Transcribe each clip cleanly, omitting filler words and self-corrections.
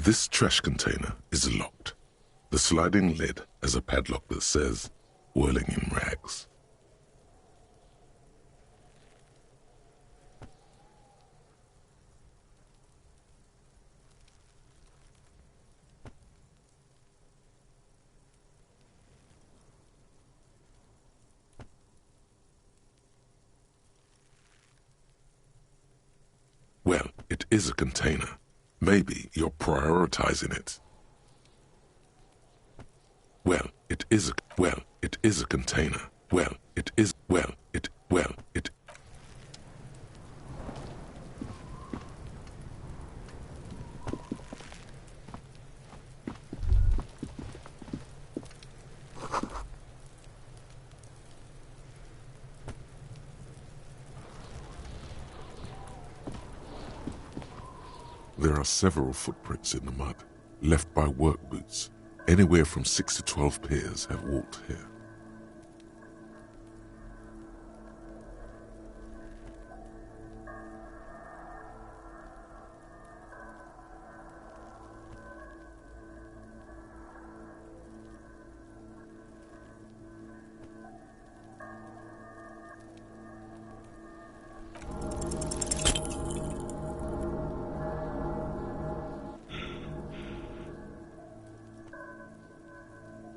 This trash container is locked. The sliding lid has a padlock that says, "Whirling in rags." Well, it is a container. Maybe you're prioritizing it. Well, it is a container. There are several footprints in the mud, left by work boots. Anywhere from 6 to 12 pairs have walked here.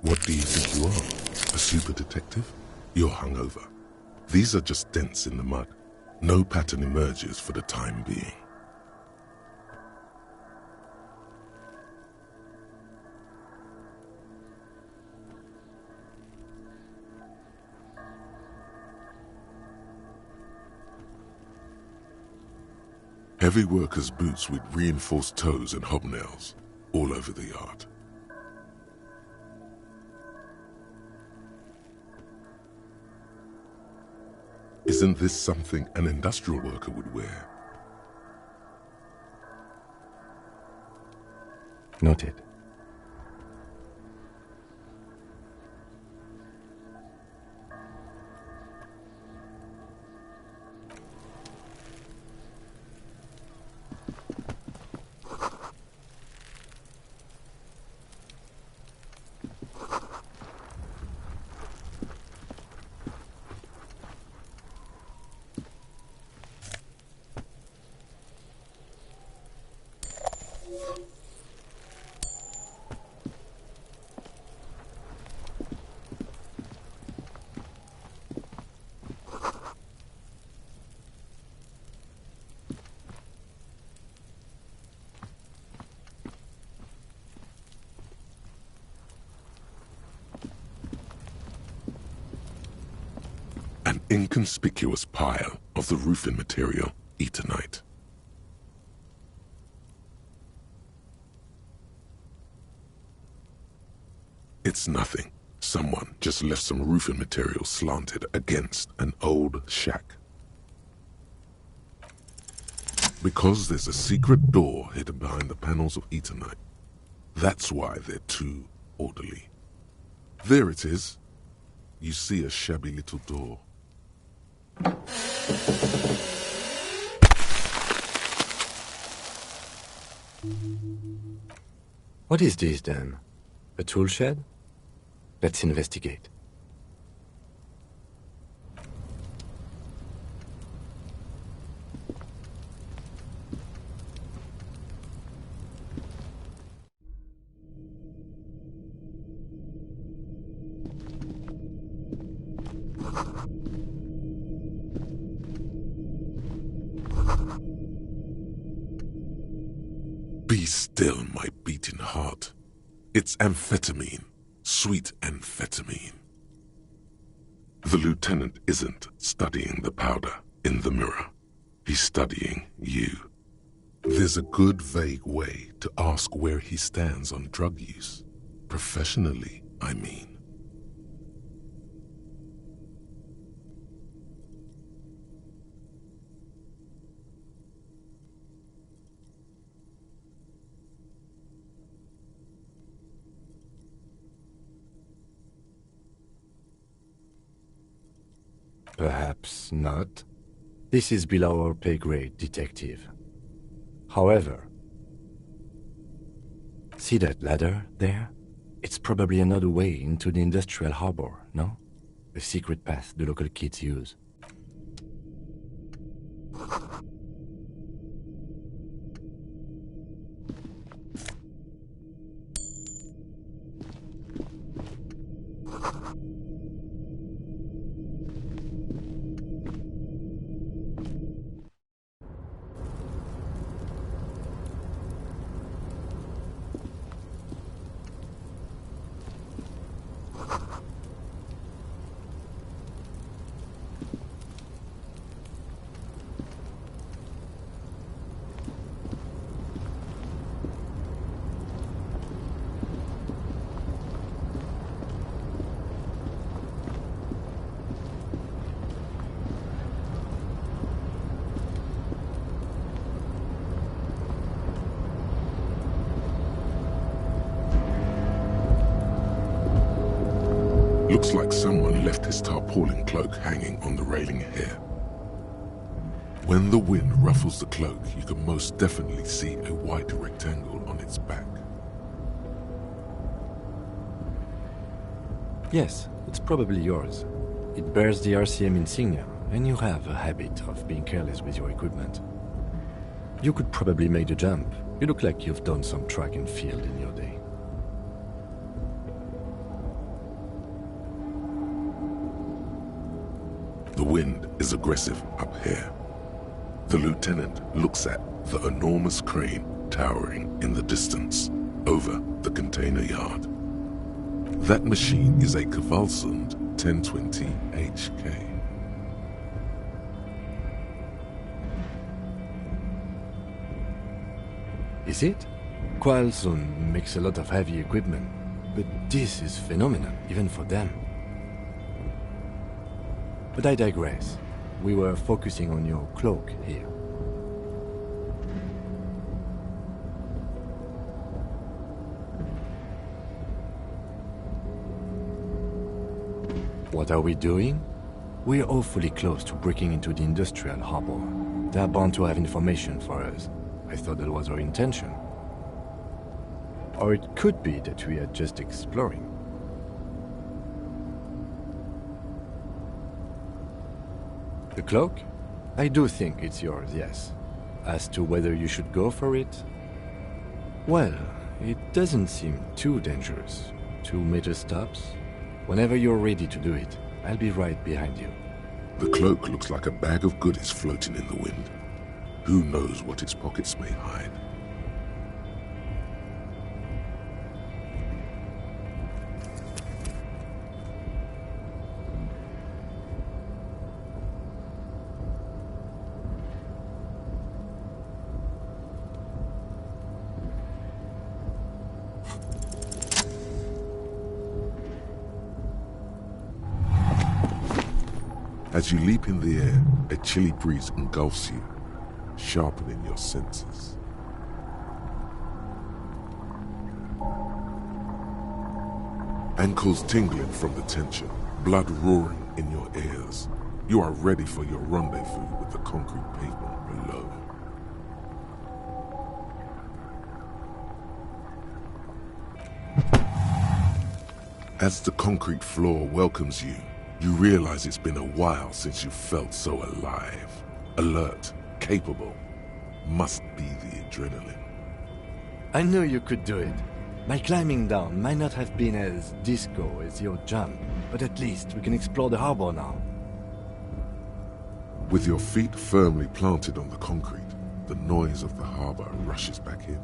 What do you think you are? A super detective? You're hungover. These are just dents in the mud. No pattern emerges for the time being. Heavy workers' boots with reinforced toes and hobnails all over the yard. Isn't this something an industrial worker would wear? Noted. An inconspicuous pile of the roofing material, Eternite. It's nothing. Someone just left some roofing material slanted against an old shack. Because there's a secret door hidden behind the panels of Eternite. That's why they're too orderly. There it is. You see a shabby little door. What is this then? A tool shed? Let's investigate. Be still, my beating heart. It's amphetamine. Sweet amphetamine. The lieutenant isn't studying the powder in the mirror. He's studying you. There's a good, vague way to ask where he stands on drug use. Professionally, I mean. Perhaps not. This is below our pay grade, detective. However, See that ladder there? It's probably another way into the industrial harbor, no? A secret path the local kids use. Looks like someone left his tarpaulin cloak hanging on the railing here. When the wind ruffles the cloak, you can most definitely see a white rectangle on its back. Yes, it's probably yours. It bears the RCM insignia, and you have a habit of being careless with your equipment. You could probably make the jump. You look like you've done some track and field in your day. The wind is aggressive up here. The lieutenant looks at the enormous crane towering in the distance over the container yard. That machine is a Kvalsund 1020 HK. Is it? Kvalsund makes a lot of heavy equipment, but this is phenomenal, even for them. But I digress. We were focusing on your cloak here. What are we doing? We're awfully close to breaking into the industrial harbor. They're bound to have information for us. I thought that was our intention. Or it could be that we are just exploring. The cloak? I do think it's yours, yes. As to whether you should go for it? Well, it doesn't seem too dangerous. 2-meter stops. Whenever you're ready to do it, I'll be right behind you. The cloak looks like a bag of goodies floating in the wind. Who knows what its pockets may hide? As you leap in the air, a chilly breeze engulfs you, sharpening your senses. Ankles tingling from the tension, blood roaring in your ears. You are ready for your rendezvous with the concrete pavement below. As the concrete floor welcomes you, you realize it's been a while since you felt so alive, alert, capable. Must be the adrenaline. I knew you could do it. My climbing down might not have been as disco as your jump, but at least we can explore the harbor now. With your feet firmly planted on the concrete, the noise of the harbor rushes back in.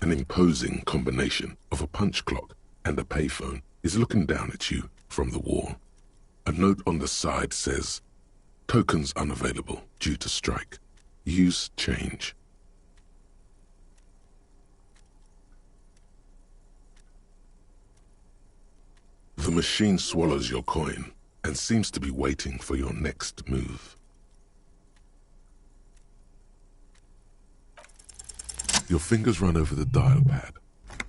An imposing combination of a punch clock and a payphone is looking down at you from the wall. A note on the side says, "Tokens unavailable due to strike. Use change." The machine swallows your coin and seems to be waiting for your next move. Your fingers run over the dial pad.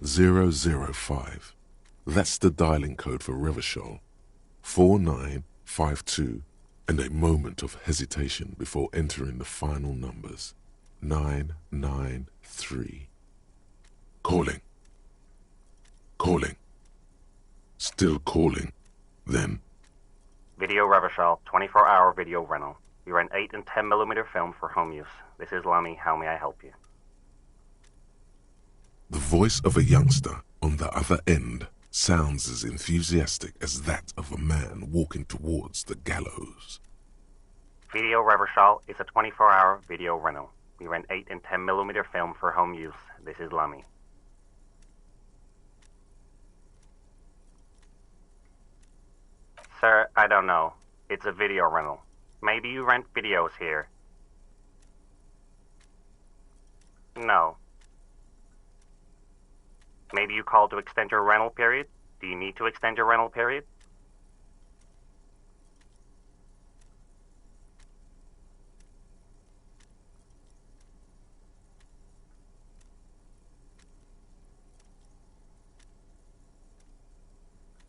005. That's the dialing code for Revachol. 4952, and a moment of hesitation before entering the final numbers. 993. Calling. Calling. Still calling. Then. Video Revachol, 24-hour video rental. We rent 8 and 10mm film for home use. This is Lamy. How may I help you? The voice of a youngster on the other end sounds as enthusiastic as that of a man walking towards the gallows. Video Revachol is a 24-hour video rental. We rent 8 and 10mm film for home use. This is Lamy. Sir, I don't know. It's a video rental. Maybe you rent videos here. No. Maybe you called to extend your rental period? Do you need to extend your rental period?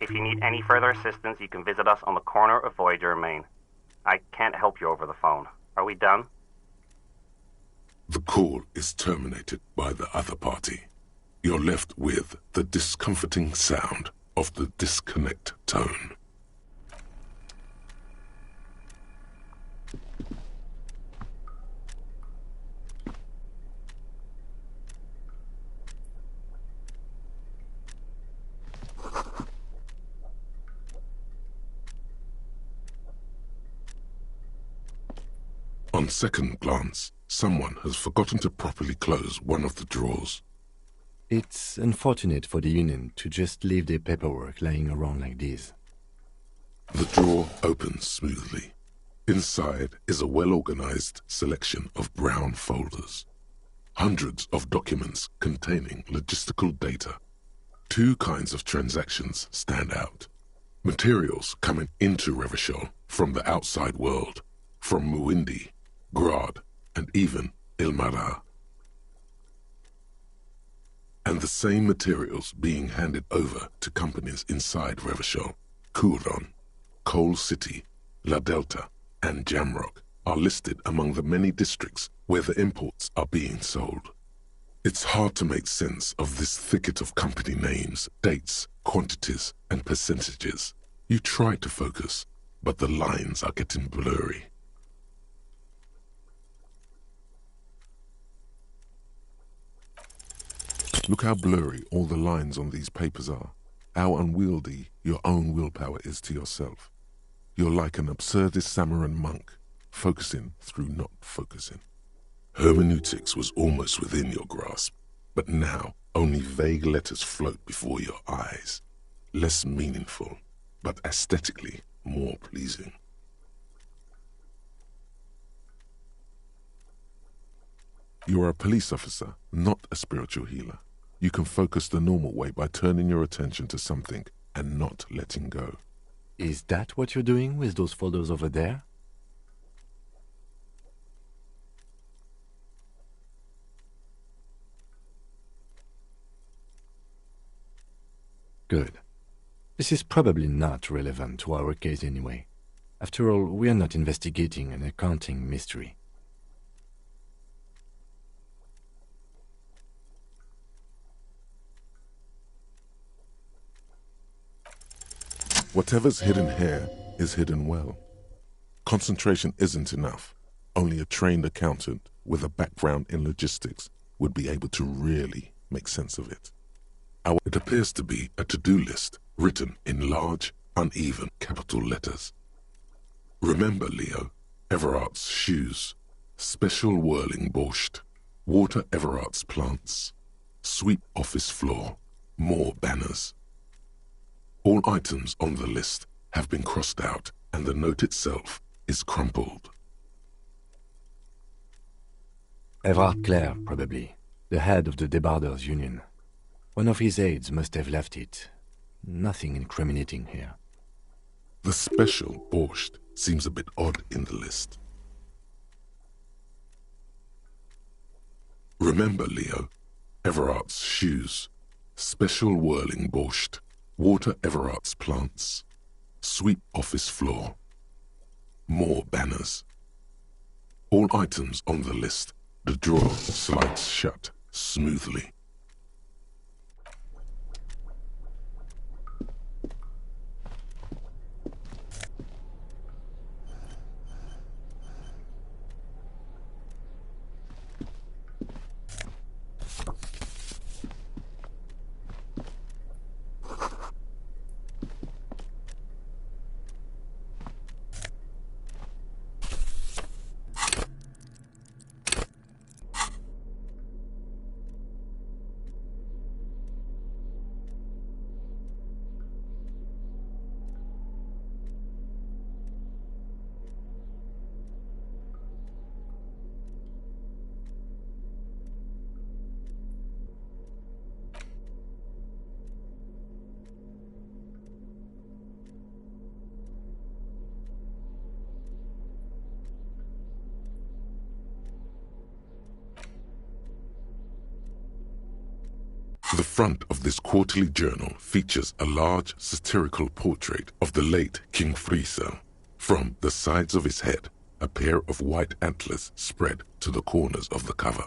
If you need any further assistance, you can visit us on the corner of Voyager and Main. I can't help you over the phone. Are we done? The call is terminated by the other party. You're left with the discomforting sound of the disconnect tone. On second glance, someone has forgotten to properly close one of the drawers. It's unfortunate for the Union to just leave their paperwork lying around like this. The drawer opens smoothly. Inside is a well-organized selection of brown folders. Hundreds of documents containing logistical data. 2 kinds of transactions stand out. Materials coming into Revachol from the outside world, from Muindi, Grad, and even Ilmara. And the same materials being handed over to companies inside Revachol, Kuron, Coal City, La Delta, and Jamrock are listed among the many districts where the imports are being sold. It's hard to make sense of this thicket of company names, dates, quantities, and percentages. You try to focus, but the lines are getting blurry. Look how blurry all the lines on these papers are, how unwieldy your own willpower is to yourself. You're like an absurdist Samaran monk, focusing through not focusing. Hermeneutics was almost within your grasp, but now only vague letters float before your eyes, less meaningful, but aesthetically more pleasing. You are a police officer, not a spiritual healer. You can focus the normal way by turning your attention to something and not letting go. Is that what you're doing with those folders over there? Good. This is probably not relevant to our case anyway. After all, we are not investigating an accounting mystery. Whatever's hidden here is hidden well. Concentration isn't enough. Only a trained accountant with a background in logistics would be able to really make sense of it. It appears to be a to-do list written in large, uneven capital letters. Remember, Leo, Everart's shoes, special whirling borscht, water Everart's plants, Sweep office floor. More banners. All items on the list have been crossed out and the note itself is crumpled. Everard Clare, probably. The head of the Debarders Union. One of his aides must have left it. Nothing incriminating here. The special borscht seems a bit odd in the list. Remember, Leo, Everard's shoes. Special whirling borscht. Water Everard's plants. Sweep office floor. More banners. All items on the list. The drawer slides shut smoothly. The front of this quarterly journal features a large satirical portrait of the late King Friesel. From the sides of his head, a pair of white antlers spread to the corners of the cover.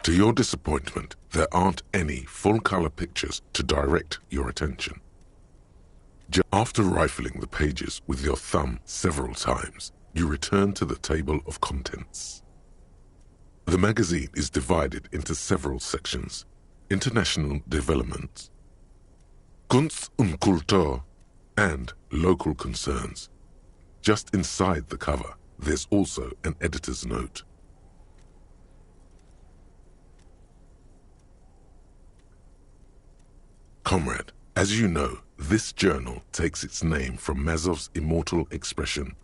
To your disappointment, there aren't any full-color pictures to direct your attention. After rifling the pages with your thumb several times, you return to the table of contents. The magazine is divided into several sections. International development, Kunst und Kultur, and local concerns. Just inside the cover, there's also an editor's note. Comrade, as you know, this journal takes its name from Mazov's immortal expression,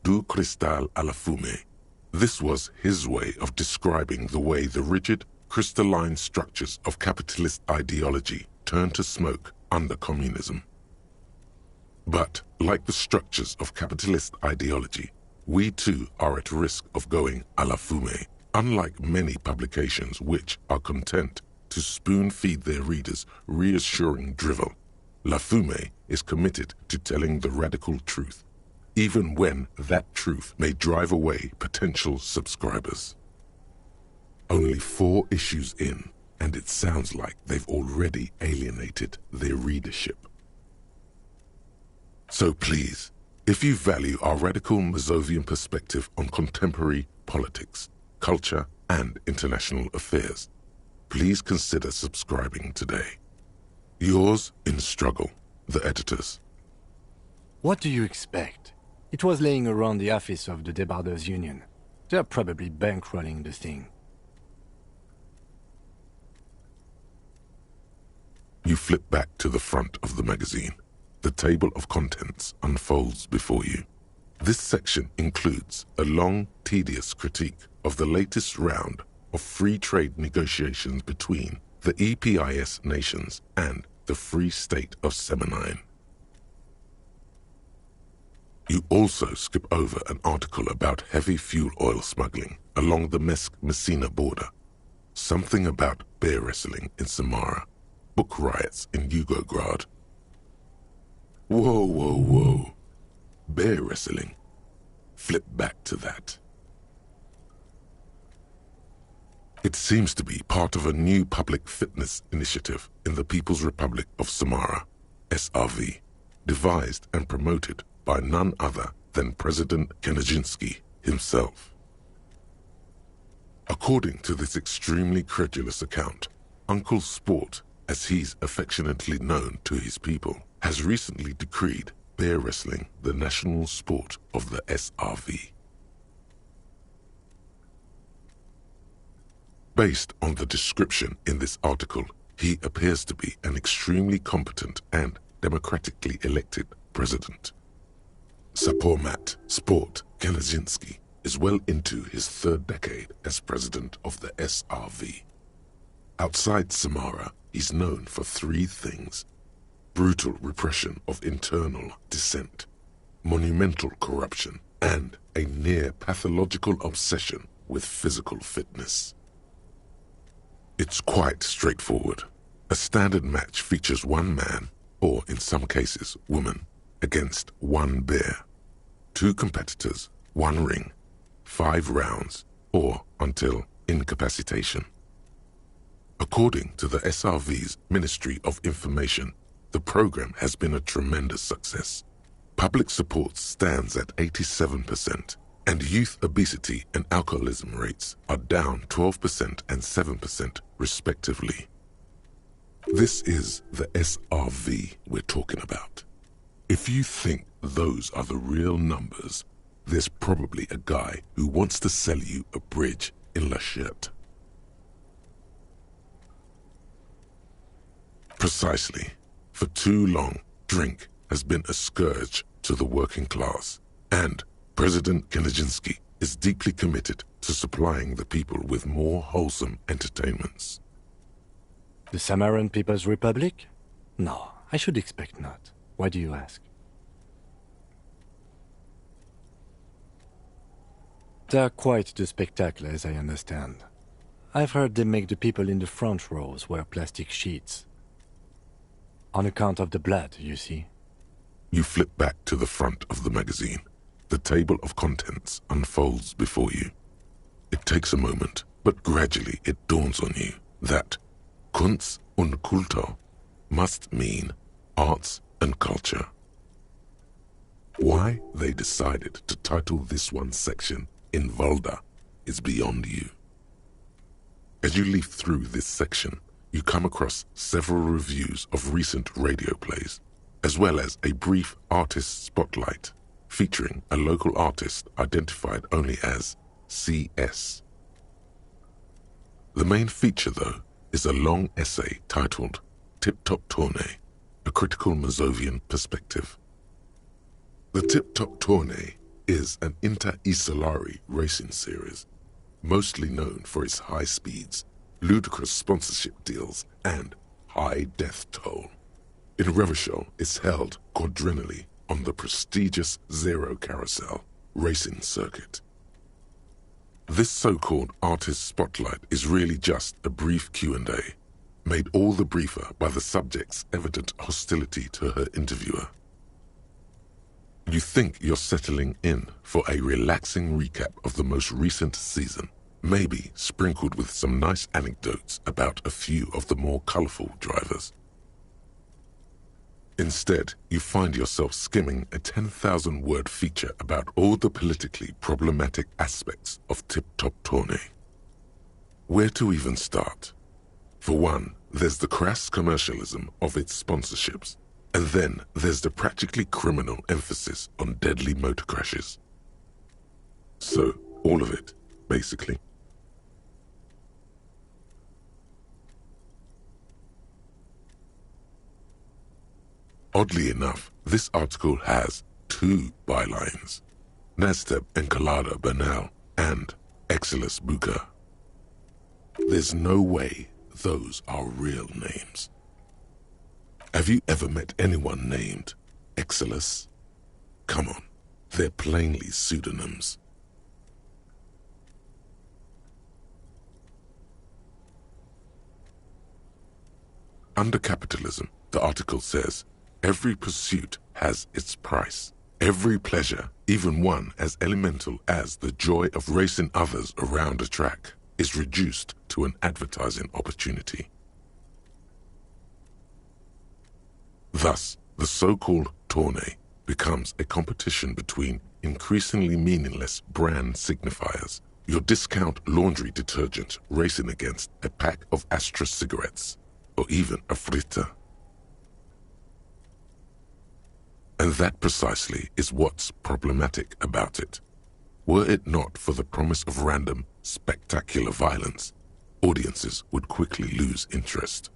Du cristal à la fumée. This was his way of describing the way the rigid, crystalline structures of capitalist ideology turned to smoke under communism. But, like the structures of capitalist ideology, we too are at risk of going à la fumée, unlike many publications which are content to spoon-feed their readers reassuring drivel. La Fumée is committed to telling the radical truth, even when that truth may drive away potential subscribers. Only 4 issues in, and it sounds like they've already alienated their readership. So please, if you value our radical Mazovian perspective on contemporary politics, culture, and international affairs, please consider subscribing today. Yours in struggle, the editors. What do you expect? It was laying around the office of the Debarders Union. They're probably bankrolling the thing. You flip back to the front of the magazine. The table of contents unfolds before you. This section includes a long, tedious critique of the latest round of free trade negotiations between the EPIS nations and the Free State of Semenine. You also skip over an article about heavy fuel oil smuggling along the Mesk-Messina border, something about bear wrestling in Samara, book riots in Yugograd. Whoa, whoa, whoa. Bear wrestling. Flip back to that. It seems to be part of a new public fitness initiative in the People's Republic of Samara, SRV, devised and promoted by none other than President Kenajinsky himself. According to this extremely credulous account, Uncle Sport, as he's affectionately known to his people, has recently decreed bear wrestling the national sport of the SRV. Based on the description in this article, he appears to be an extremely competent and democratically elected president. Sapormat Sport Kanazinski is well into his third decade as president of the SRV. Outside Samara, he's known for three things: brutal repression of internal dissent, monumental corruption, and a near-pathological obsession with physical fitness. It's quite straightforward. A standard match features one man, or in some cases woman, against one bear. Two competitors, one ring, 5 rounds, or until incapacitation. According to the SRV's Ministry of Information, the program has been a tremendous success. Public support stands at 87%, and youth obesity and alcoholism rates are down 12% and 7% respectively. This is the SRV we're talking about. If you think those are the real numbers, there's probably a guy who wants to sell you a bridge in La Chute. Precisely. For too long, drink has been a scourge to the working class, and President Kanazinski is deeply committed to supplying the people with more wholesome entertainments. The Samaran People's Republic? No, I should expect not. Why do you ask? They're quite the spectacle, as I understand. I've heard they make the people in the front rows wear plastic sheets. On account of the blood, you see. You flip back to the front of the magazine. The table of contents unfolds before you. It takes a moment, but gradually it dawns on you that Kunst und Kultur must mean arts and culture. Why they decided to title this one section in Valda is beyond you. As you leaf through this section, you come across several reviews of recent radio plays, as well as a brief artist spotlight featuring a local artist identified only as CS. The main feature, though, is a long essay titled Tip Top Tournée, a critical Mazovian perspective. The Tip Top Tournée is an inter-isolari racing series, mostly known for its high speeds, ludicrous sponsorship deals, and high death toll. In Revachol, it's held quadrennially on the prestigious Zero Carousel racing circuit. This so-called artist spotlight is really just a brief Q&A, made all the briefer by the subject's evident hostility to her interviewer. You think you're settling in for a relaxing recap of the most recent season, maybe sprinkled with some nice anecdotes about a few of the more colorful drivers. Instead, you find yourself skimming a 10,000-word feature about all the politically problematic aspects of Tip Top Tournée. Where to even start? For one, there's the crass commercialism of its sponsorships, and then there's the practically criminal emphasis on deadly motor crashes. So, all of it, basically. Oddly enough, this article has 2 bylines: Nasteb Encolada Bernal and Exilus Buka. There's no way those are real names. Have you ever met anyone named Exilus? Come on, they're plainly pseudonyms. Under capitalism, the article says, every pursuit has its price. Every pleasure, even one as elemental as the joy of racing others around a track, is reduced to an advertising opportunity. Thus, the so-called tournée becomes a competition between increasingly meaningless brand signifiers, your discount laundry detergent racing against a pack of Astra cigarettes, or even a fritta. And that precisely is what's problematic about it. Were it not for the promise of random, spectacular violence, audiences would quickly lose interest.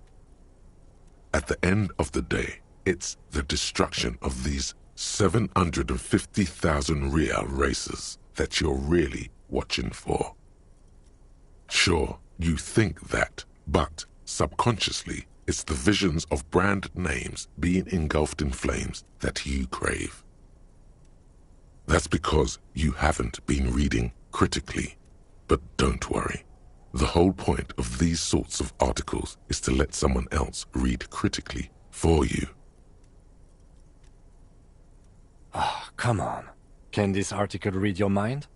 At the end of the day, it's the destruction of these 750,000 real races that you're really watching for. Sure, you think that, but subconsciously, it's the visions of brand names being engulfed in flames that you crave. That's because you haven't been reading critically. But don't worry. The whole point of these sorts of articles is to let someone else read critically for you. Ah, come on. Can this article read your mind?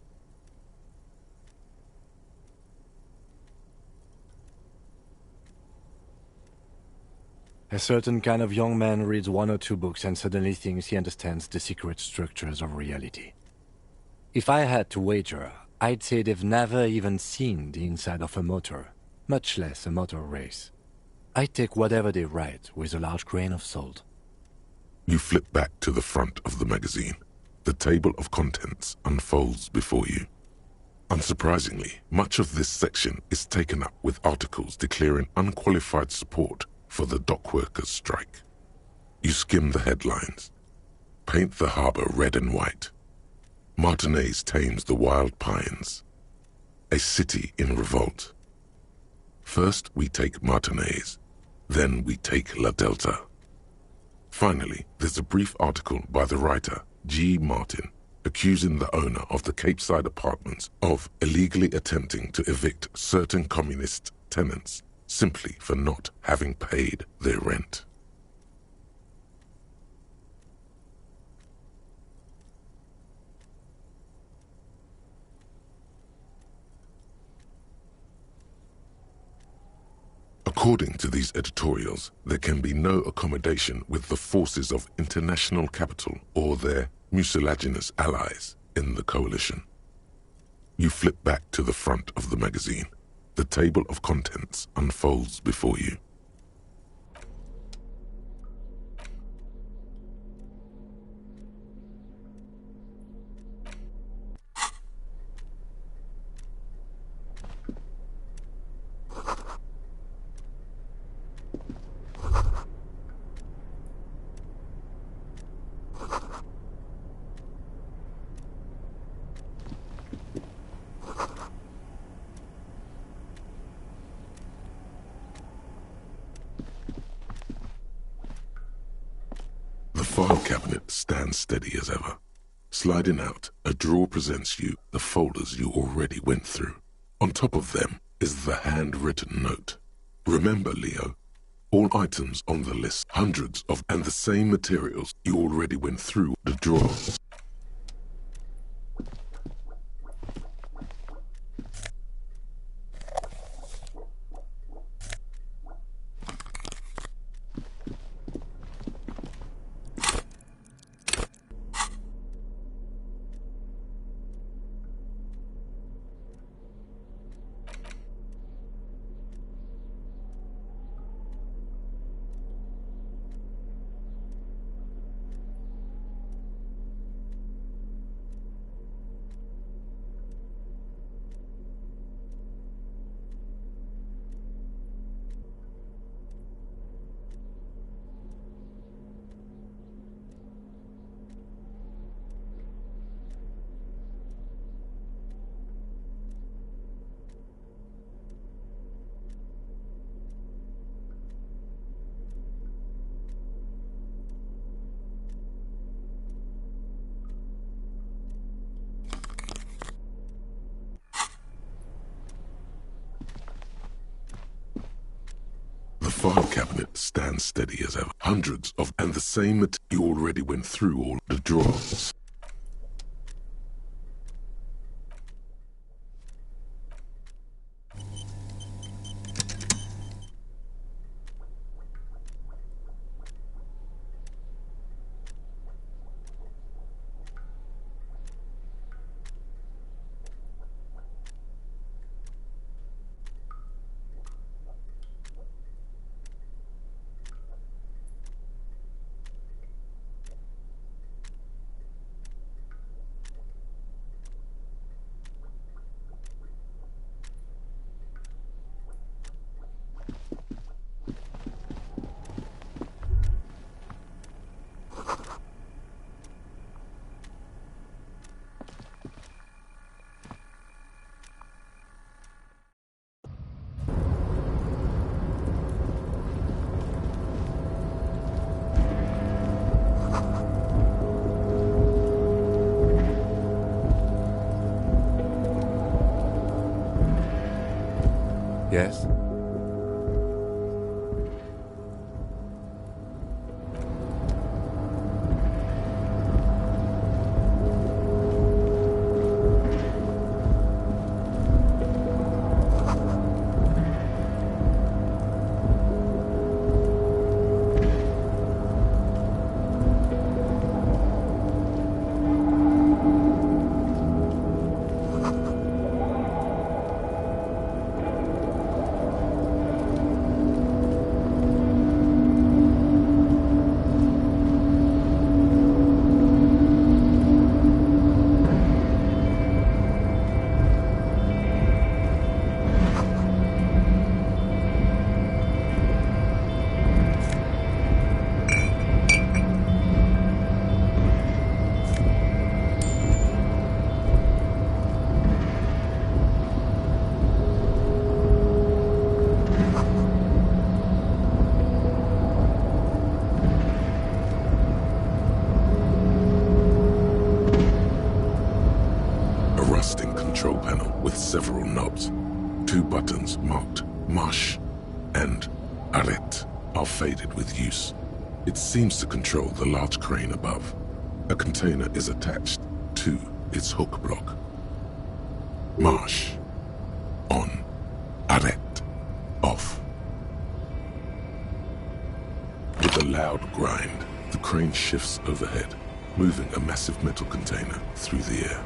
A certain kind of young man reads 1 or 2 books and suddenly thinks he understands the secret structures of reality. If I had to wager, I'd say they've never even seen the inside of a motor, much less a motor race. I take whatever they write with a large grain of salt. You flip back to the front of the magazine. The table of contents unfolds before you. Unsurprisingly, much of this section is taken up with articles declaring unqualified support for the dockworkers' strike. You skim the headlines. Paint the harbor red and white. Martinez tames the wild pines. A city in revolt. First we take Martinez, then we take La Delta. Finally, there's a brief article by the writer G. Martin accusing the owner of the Capeside apartments of illegally attempting to evict certain communist tenants simply for not having paid their rent. According to these editorials, there can be no accommodation with the forces of international capital or their mucilaginous allies in the coalition. You flip back to the front of the magazine. The table of contents unfolds before you. The file cabinet stands steady as ever. Sliding out, a drawer presents you the folders you already went through. On top of them is the handwritten note. Remember, Leo, all items on the list, hundreds of and the same materials you already went through the drawers. The file cabinet stands steady as ever. Hundreds of and the same material you already went through all the drawers. Yes? Control panel with several knobs. 2 buttons marked Marsh and Arrête are faded with use. It seems to control the large crane above. A container is attached to its hook block. Marsh. On. Arrête. Off. With a loud grind, the crane shifts overhead, moving a massive metal container through the air.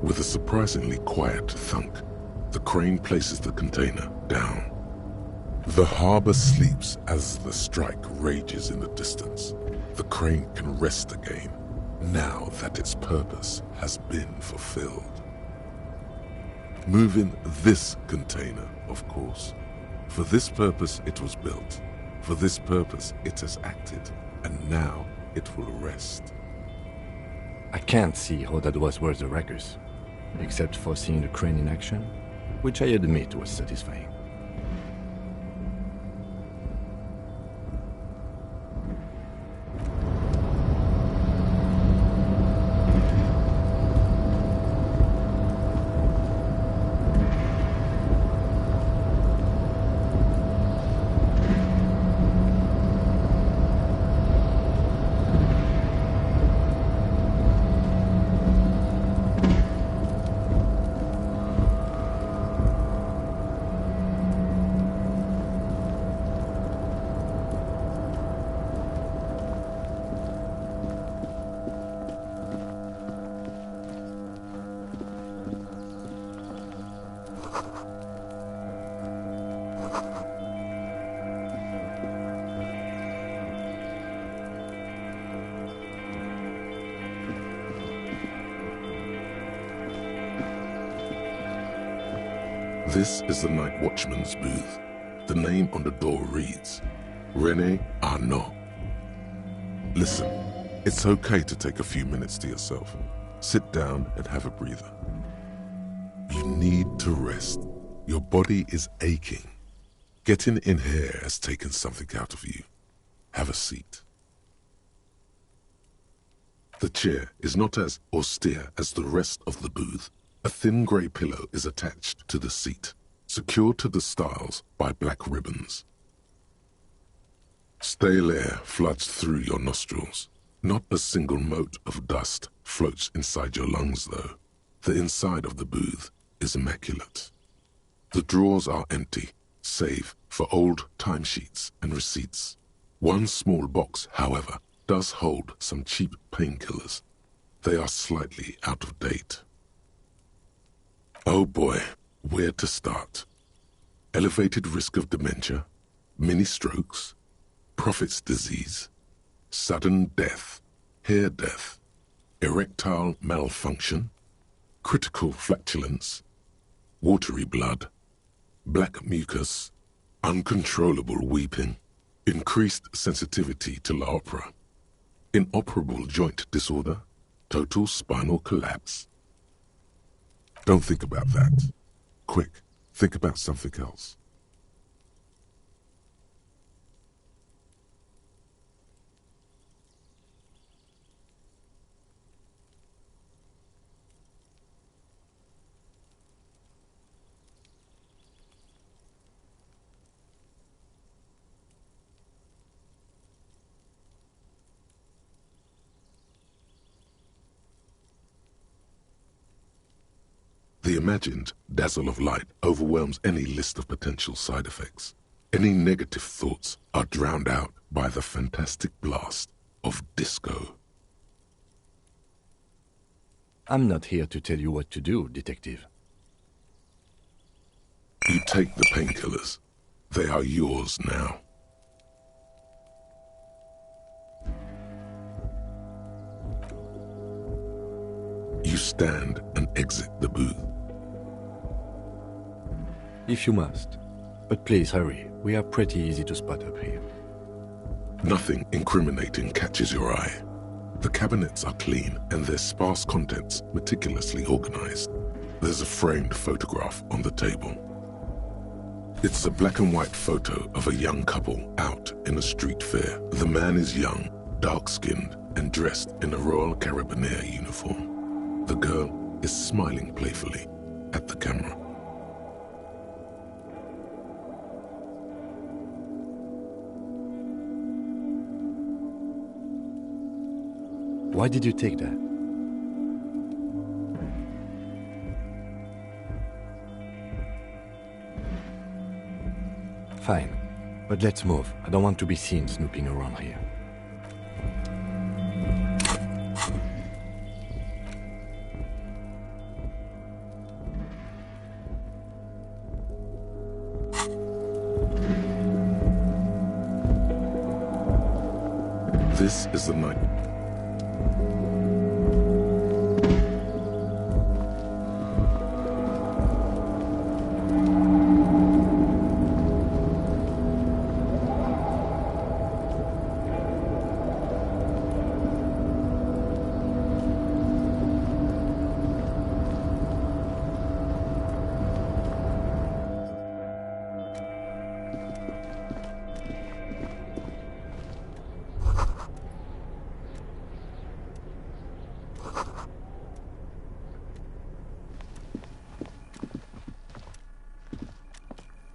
With a surprisingly quiet thunk, the crane places the container down. The harbor sleeps as the strike rages in the distance. The crane can rest again, now that its purpose has been fulfilled. Moving this container, of course. For this purpose it was built. For this purpose it has acted, and now it will rest. I can't see how that was worth the wreckers, except for seeing the crane in action, which I admit was satisfying. This is the night watchman's booth. The name on the door reads, René Arnaud. Listen, it's okay to take a few minutes to yourself. Sit down and have a breather. You need to rest. Your body is aching. Getting in here has taken something out of you. Have a seat. The chair is not as austere as the rest of the booth. A thin grey pillow is attached to the seat, secured to the stiles by black ribbons. Stale air floods through your nostrils. Not a single mote of dust floats inside your lungs, though. The inside of the booth is immaculate. The drawers are empty, save for old timesheets and receipts. One small box, however, does hold some cheap painkillers. They are slightly out of date. Oh boy, where to start? Elevated risk of dementia, mini-strokes, prophet's disease, sudden death, hair death, erectile malfunction, critical flatulence, watery blood, black mucus, uncontrollable weeping, Increased sensitivity to La Opera. Inoperable joint disorder. Total spinal collapse. Don't think about that. Quick, think about something else. The imagined dazzle of light overwhelms any list of potential side effects. Any negative thoughts are drowned out by the fantastic blast of disco. I'm not here to tell you what to do, Detective. You take the painkillers. They are yours now. You stand and exit the booth. If you must. But please hurry. We are pretty easy to spot up here. Nothing incriminating catches your eye. The cabinets are clean and their sparse contents meticulously organized. There's a framed photograph on the table. It's a black and white photo of a young couple out in a street fair. The man is young, dark-skinned, and dressed in a Royal Carabinieri uniform. The girl is smiling playfully at the camera. Why did you take that? Fine, but let's move. I don't want to be seen snooping around here. This is the night.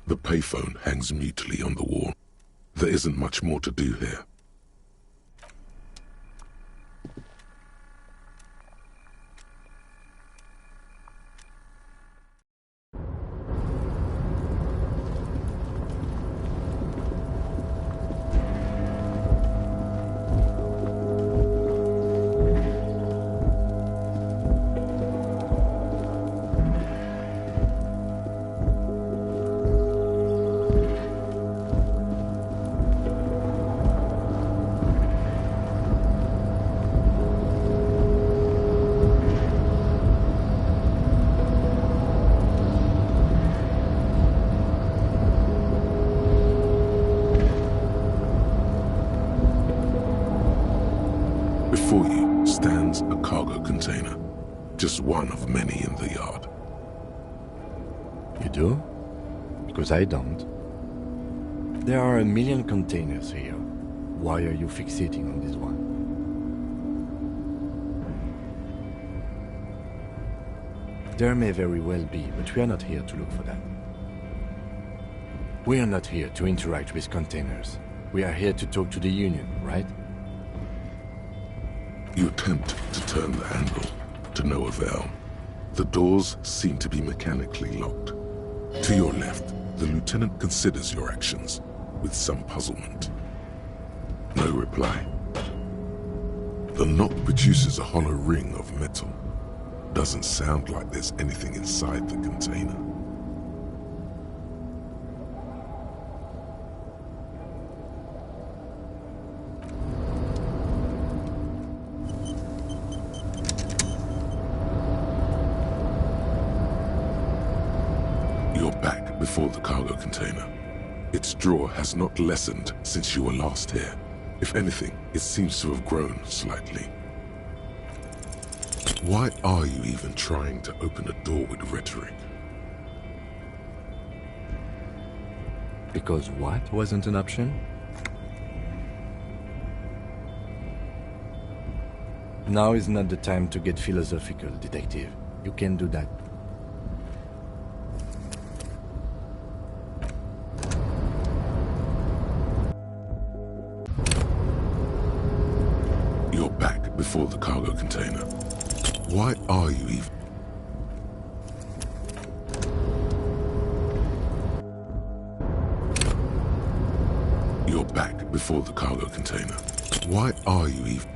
The payphone hangs mutely on the wall. There isn't much more to do here. Before you stands a cargo container, just one of many in the yard. You do? Because I don't. There are 1 million containers here. Why are you fixating on this one? There may very well be, but we are not here to look for that. We are not here to interact with containers. We are here to talk to the Union, right? You attempt to turn the handle, to no avail. The doors seem to be mechanically locked. To your left, the lieutenant considers your actions with some puzzlement. No reply. The knock produces a hollow ring of metal. Doesn't sound like there's anything inside the container. You're back before the cargo container. It's draw has not lessened since you were last here. If anything, it seems to have grown slightly. Why are you even trying to open a door with rhetoric? Because what wasn't an option? Now is not the time to get philosophical, detective. You can do that. You're back before the cargo container. Why are you even... You're back before the cargo container. Why are you even...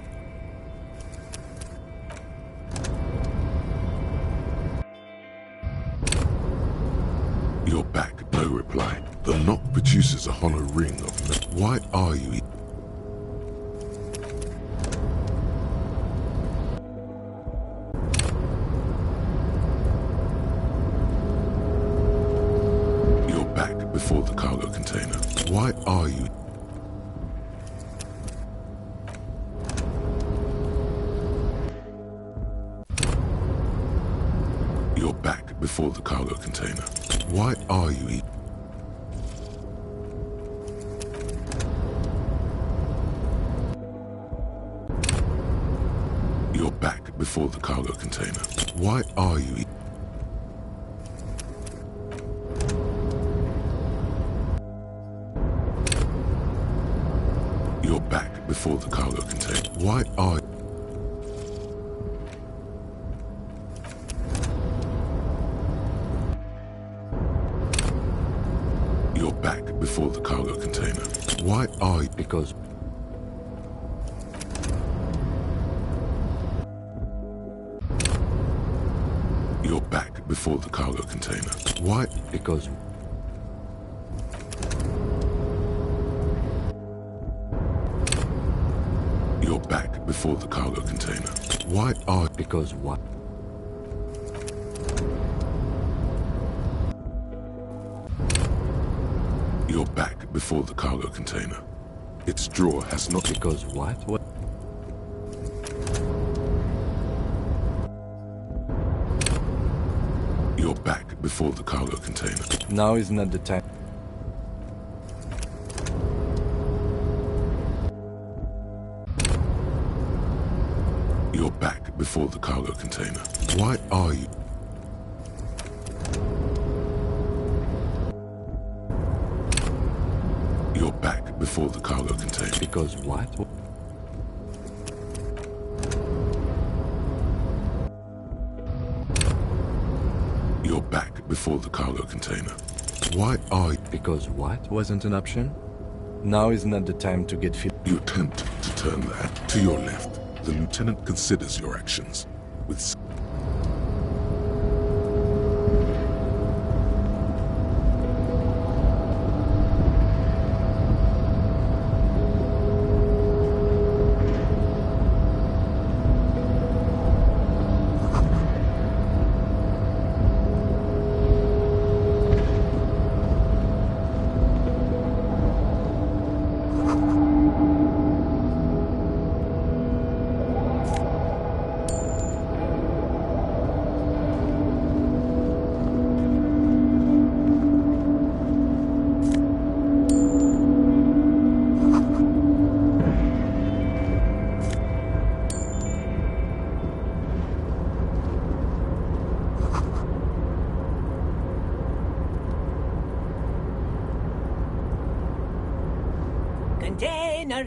You're back, no reply. The knock produces a hollow ring of... Why are you even... Before the cargo container. Why are you... You're back before the cargo container. Why are you... You're back before the cargo container. Why are you... You're back before the cargo container. Why are... You're back before the cargo container. Why are you... Because... You're back before the cargo container. Why... Because... You're back before the cargo container. Why are... Because what? You're back before the cargo container. Its drawer has not... Because what? What? You're back before the cargo container. Now is not the time. You're back before the cargo container. Why are you... You're back before the cargo container. Because what? You're back before the cargo container. Why are you... Because what wasn't an option? Now is not the time to get... You attempt to turn that to your left. The lieutenant considers your actions with...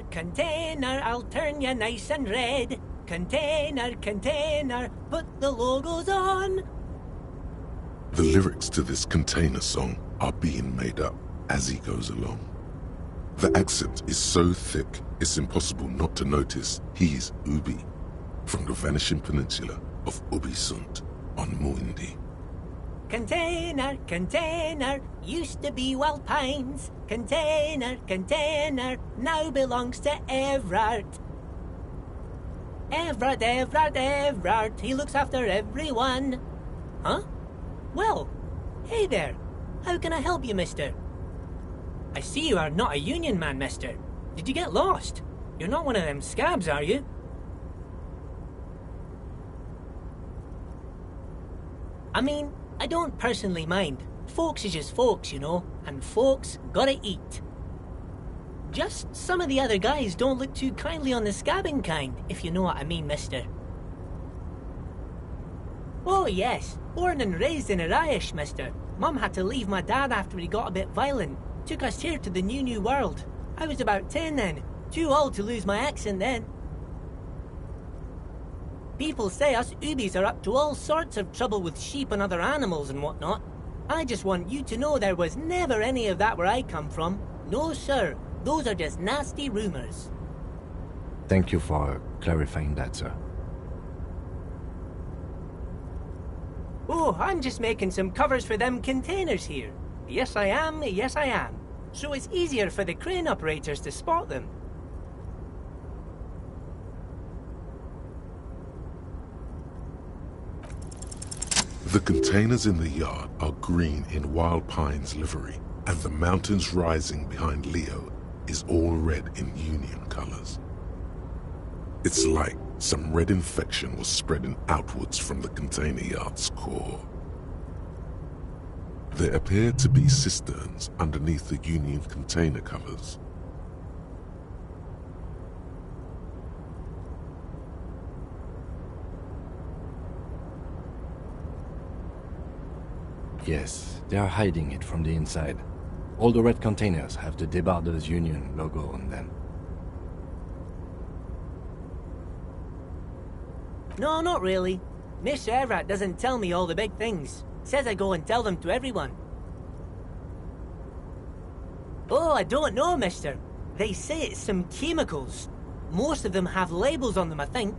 Container, I'll turn you nice and red. Container, put the logos on. The lyrics to this container song are being made up as he goes along. The accent is so thick, it's impossible not to notice he's Ubi, from the vanishing peninsula of Ubisunt on Muindi. Container, used to be Wild Pines. Container, now belongs to Everard. Everard, he looks after everyone. Huh? Well, hey there. How can I help you, mister? I see you are not a union man, mister. Did you get lost? You're not one of them scabs, are you? I mean, I don't personally mind. Folks is just folks, you know, and folks gotta eat. Just some of the other guys don't look too kindly on the scabbing kind, if you know what I mean, mister. Oh yes, born and raised in Irish, mister. Mum had to leave my dad after he got a bit violent. Took us here to the new world. I was about 10 then, too old to lose my accent then. People say us Ubis are up to all sorts of trouble with sheep and other animals and whatnot. I just want you to know there was never any of that where I come from. No sir, those are just nasty rumors. Thank you for clarifying that, sir. Oh, I'm just making some covers for them containers here. Yes I am, yes I am. So it's easier for the crane operators to spot them. The containers in the yard are green in Wild Pine's livery, and the mountains rising behind Leo is all red in Union colors. It's like some red infection was spreading outwards from the container yard's core. There appear to be cisterns underneath the Union container covers. Yes, they are hiding it from the inside. All the red containers have the Debarders Union logo on them. No, not really. Mr. Everett doesn't tell me all the big things. Says I go and tell them to everyone. Oh, I don't know, mister. They say it's some chemicals. Most of them have labels on them, I think.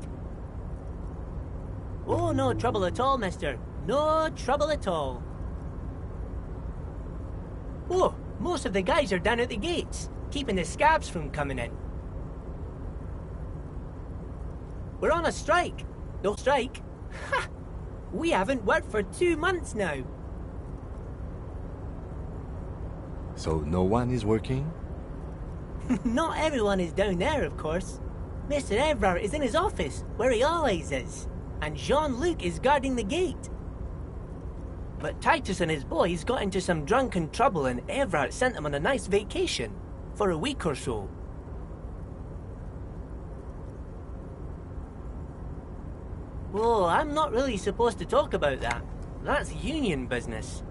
Oh, no trouble at all, mister. No trouble at all. Oh, most of the guys are down at the gates, keeping the scabs from coming in. We're on a strike. No strike? Ha! We haven't worked for 2 months now. So no one is working? Not everyone is down there, of course. Mr. Everard is in his office, where he always is. And Jean-Luc is guarding the gate. But Titus and his boys got into some drunken trouble and Everard sent them on a nice vacation. For a week or so. Oh, I'm not really supposed to talk about that. That's union business.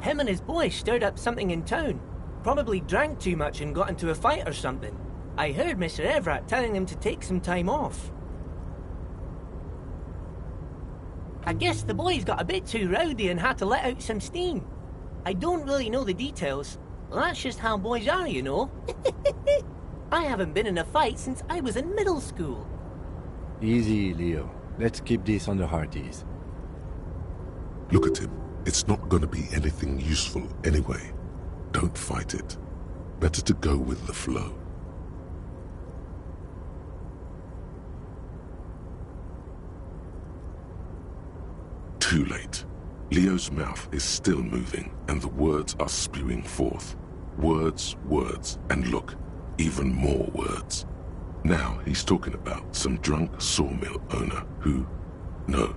Him and his boy stirred up something in town. Probably drank too much and got into a fight or something. I heard Mr. Everett telling them to take some time off. I guess the boys got a bit too rowdy and had to let out some steam. I don't really know the details. That's just how boys are, you know. I haven't been in a fight since I was in middle school. Easy, Leo. Let's keep this on the hearties. Look at him. It's not going to be anything useful anyway. Don't fight it. Better to go with the flow. Too late. Leo's mouth is still moving, and the words are spewing forth. Words, words, and look, even more words. Now he's talking about some drunk sawmill owner who... No,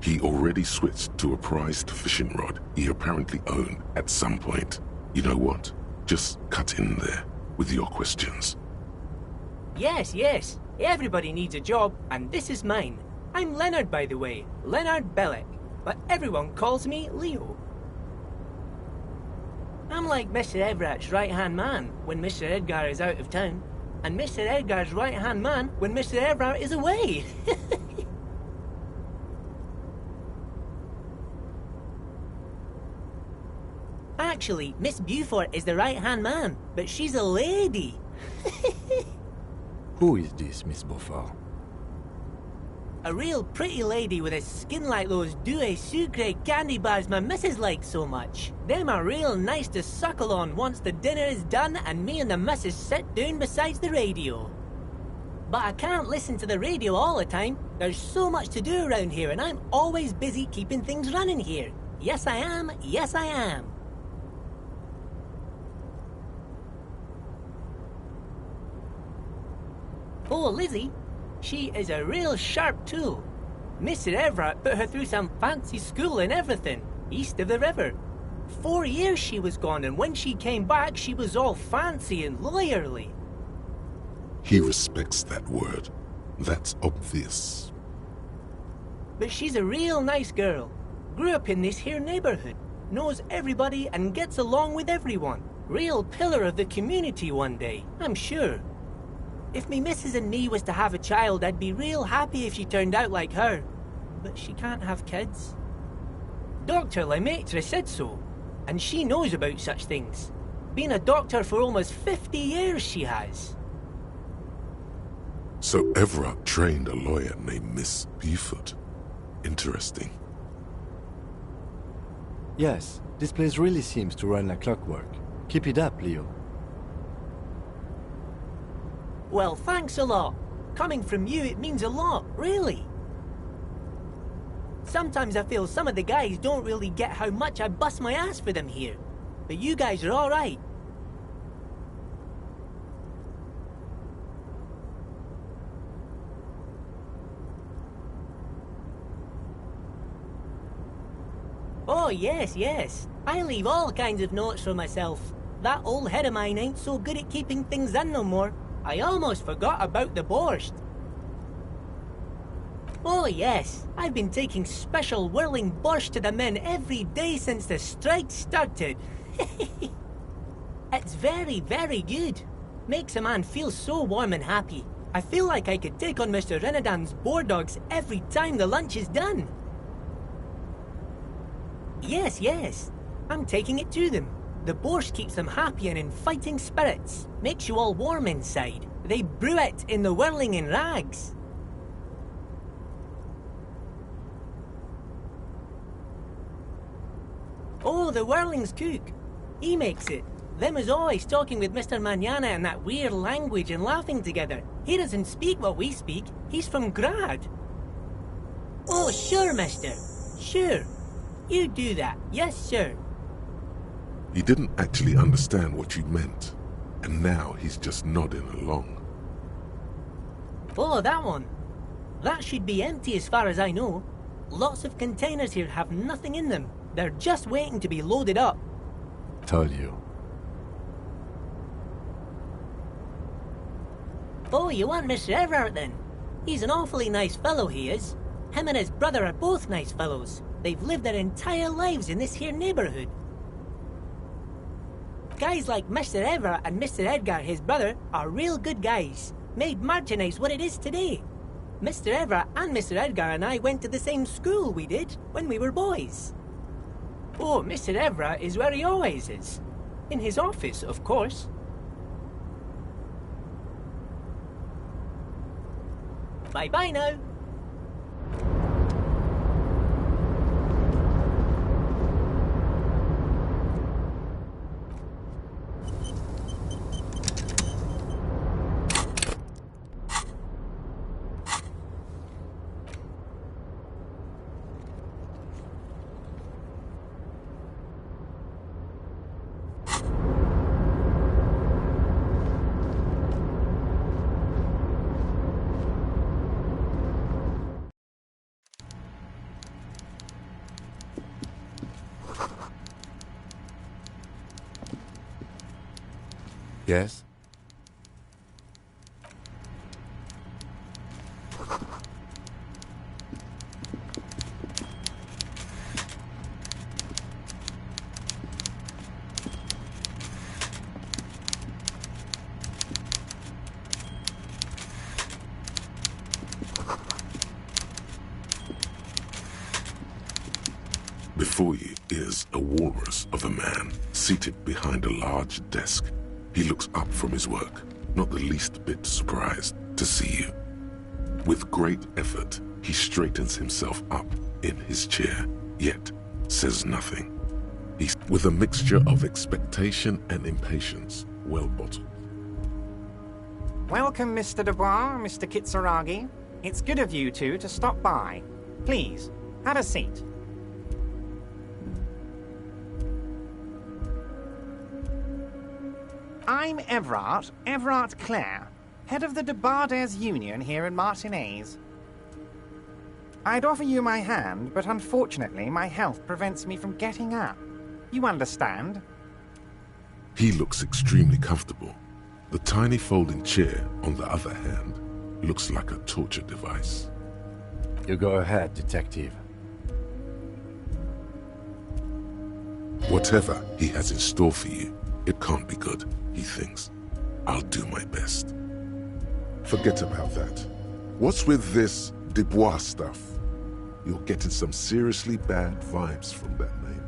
he already switched to a prized fishing rod he apparently owned at some point. You know what? Just cut in there with your questions. Yes, yes. Everybody needs a job, and this is mine. I'm Leonard, by the way. Leonard Bellick. But everyone calls me Leo. I'm like Mr. Everett's right-hand man when Mr. Edgar is out of town, and Mr. Edgar's right-hand man when Mr. Everett is away. Actually, Miss Beaufort is the right-hand man, but she's a lady. Who is this, Miss Beaufort? A real pretty lady with a skin like those Douai Sucre candy bars my missus likes so much. Them are real nice to suckle on once the dinner is done and me and the missus sit down beside the radio. But I can't listen to the radio all the time. There's so much to do around here and I'm always busy keeping things running here. Yes I am, yes I am. Oh, Lizzie, she is a real sharp tool. Mr. Everett put her through some fancy school and everything, east of the river. 4 years she was gone, and when she came back, she was all fancy and lawyerly. He respects that word. That's obvious. But she's a real nice girl. Grew up in this here neighborhood. Knows everybody and gets along with everyone. Real pillar of the community one day, I'm sure. If me missus and me was to have a child, I'd be real happy if she turned out like her. But she can't have kids. Dr. Lemaitre said so, and she knows about such things. Been a doctor for almost 50 years she has. So Everett trained a lawyer named Miss Beaufort. Interesting. Yes, this place really seems to run like clockwork. Keep it up, Leo. Well, thanks a lot. Coming from you, it means a lot, really. Sometimes I feel some of the guys don't really get how much I bust my ass for them here. But you guys are all right. Oh, yes, yes. I leave all kinds of notes for myself. That old head of mine ain't so good at keeping things in no more. I almost forgot about the borscht. Oh, yes. I've been taking special whirling borscht to the men every day since the strike started. It's very, very good. Makes a man feel so warm and happy. I feel like I could take on Mr. Renadan's boar dogs every time the lunch is done. Yes, yes. I'm taking it to them. The borscht keeps them happy and in fighting spirits. Makes you all warm inside. They brew it in the whirling in rags. Oh, the whirling's cook. He makes it. Them is always talking with Mr. Manana in that weird language and laughing together. He doesn't speak what we speak. He's from Grad. Oh, sure, mister. Sure. You do that. Yes, sir. He didn't actually understand what you meant, and now he's just nodding along. Oh, that one. That should be empty as far as I know. Lots of containers here have nothing in them. They're just waiting to be loaded up. Told you. Oh, you want Mr. Everett then? He's an awfully nice fellow, he is. Him and his brother are both nice fellows. They've lived their entire lives in this here neighborhood. Guys like Mr. Everett and Mr. Edgar, his brother, are real good guys. Made Martinez what it is today. Mr. Everett and Mr. Edgar and I went to the same school we did when we were boys. Oh, Mr. Everett is where he always is. In his office, of course. Bye-bye now. Yes? Before you is a walrus of a man seated behind a large desk. He looks up from his work, not the least bit surprised to see you. With great effort, he straightens himself up in his chair, yet says nothing. He's with a mixture of expectation and impatience, well bottled. Welcome, Mr. Dubois, Mr. Kitsuragi. It's good of you two to stop by. Please, have a seat. I'm Everett Clare. head of the Debarders Union here in Martinez. I'd offer you my hand, but unfortunately my health prevents me from getting up. You understand? He looks extremely comfortable. The tiny folding chair, on the other hand, looks like a torture device. You go ahead, detective. Whatever he has in store for you, it can't be good, he thinks. I'll do my best. Forget about that. What's with this Dubois stuff? You're getting some seriously bad vibes from that name.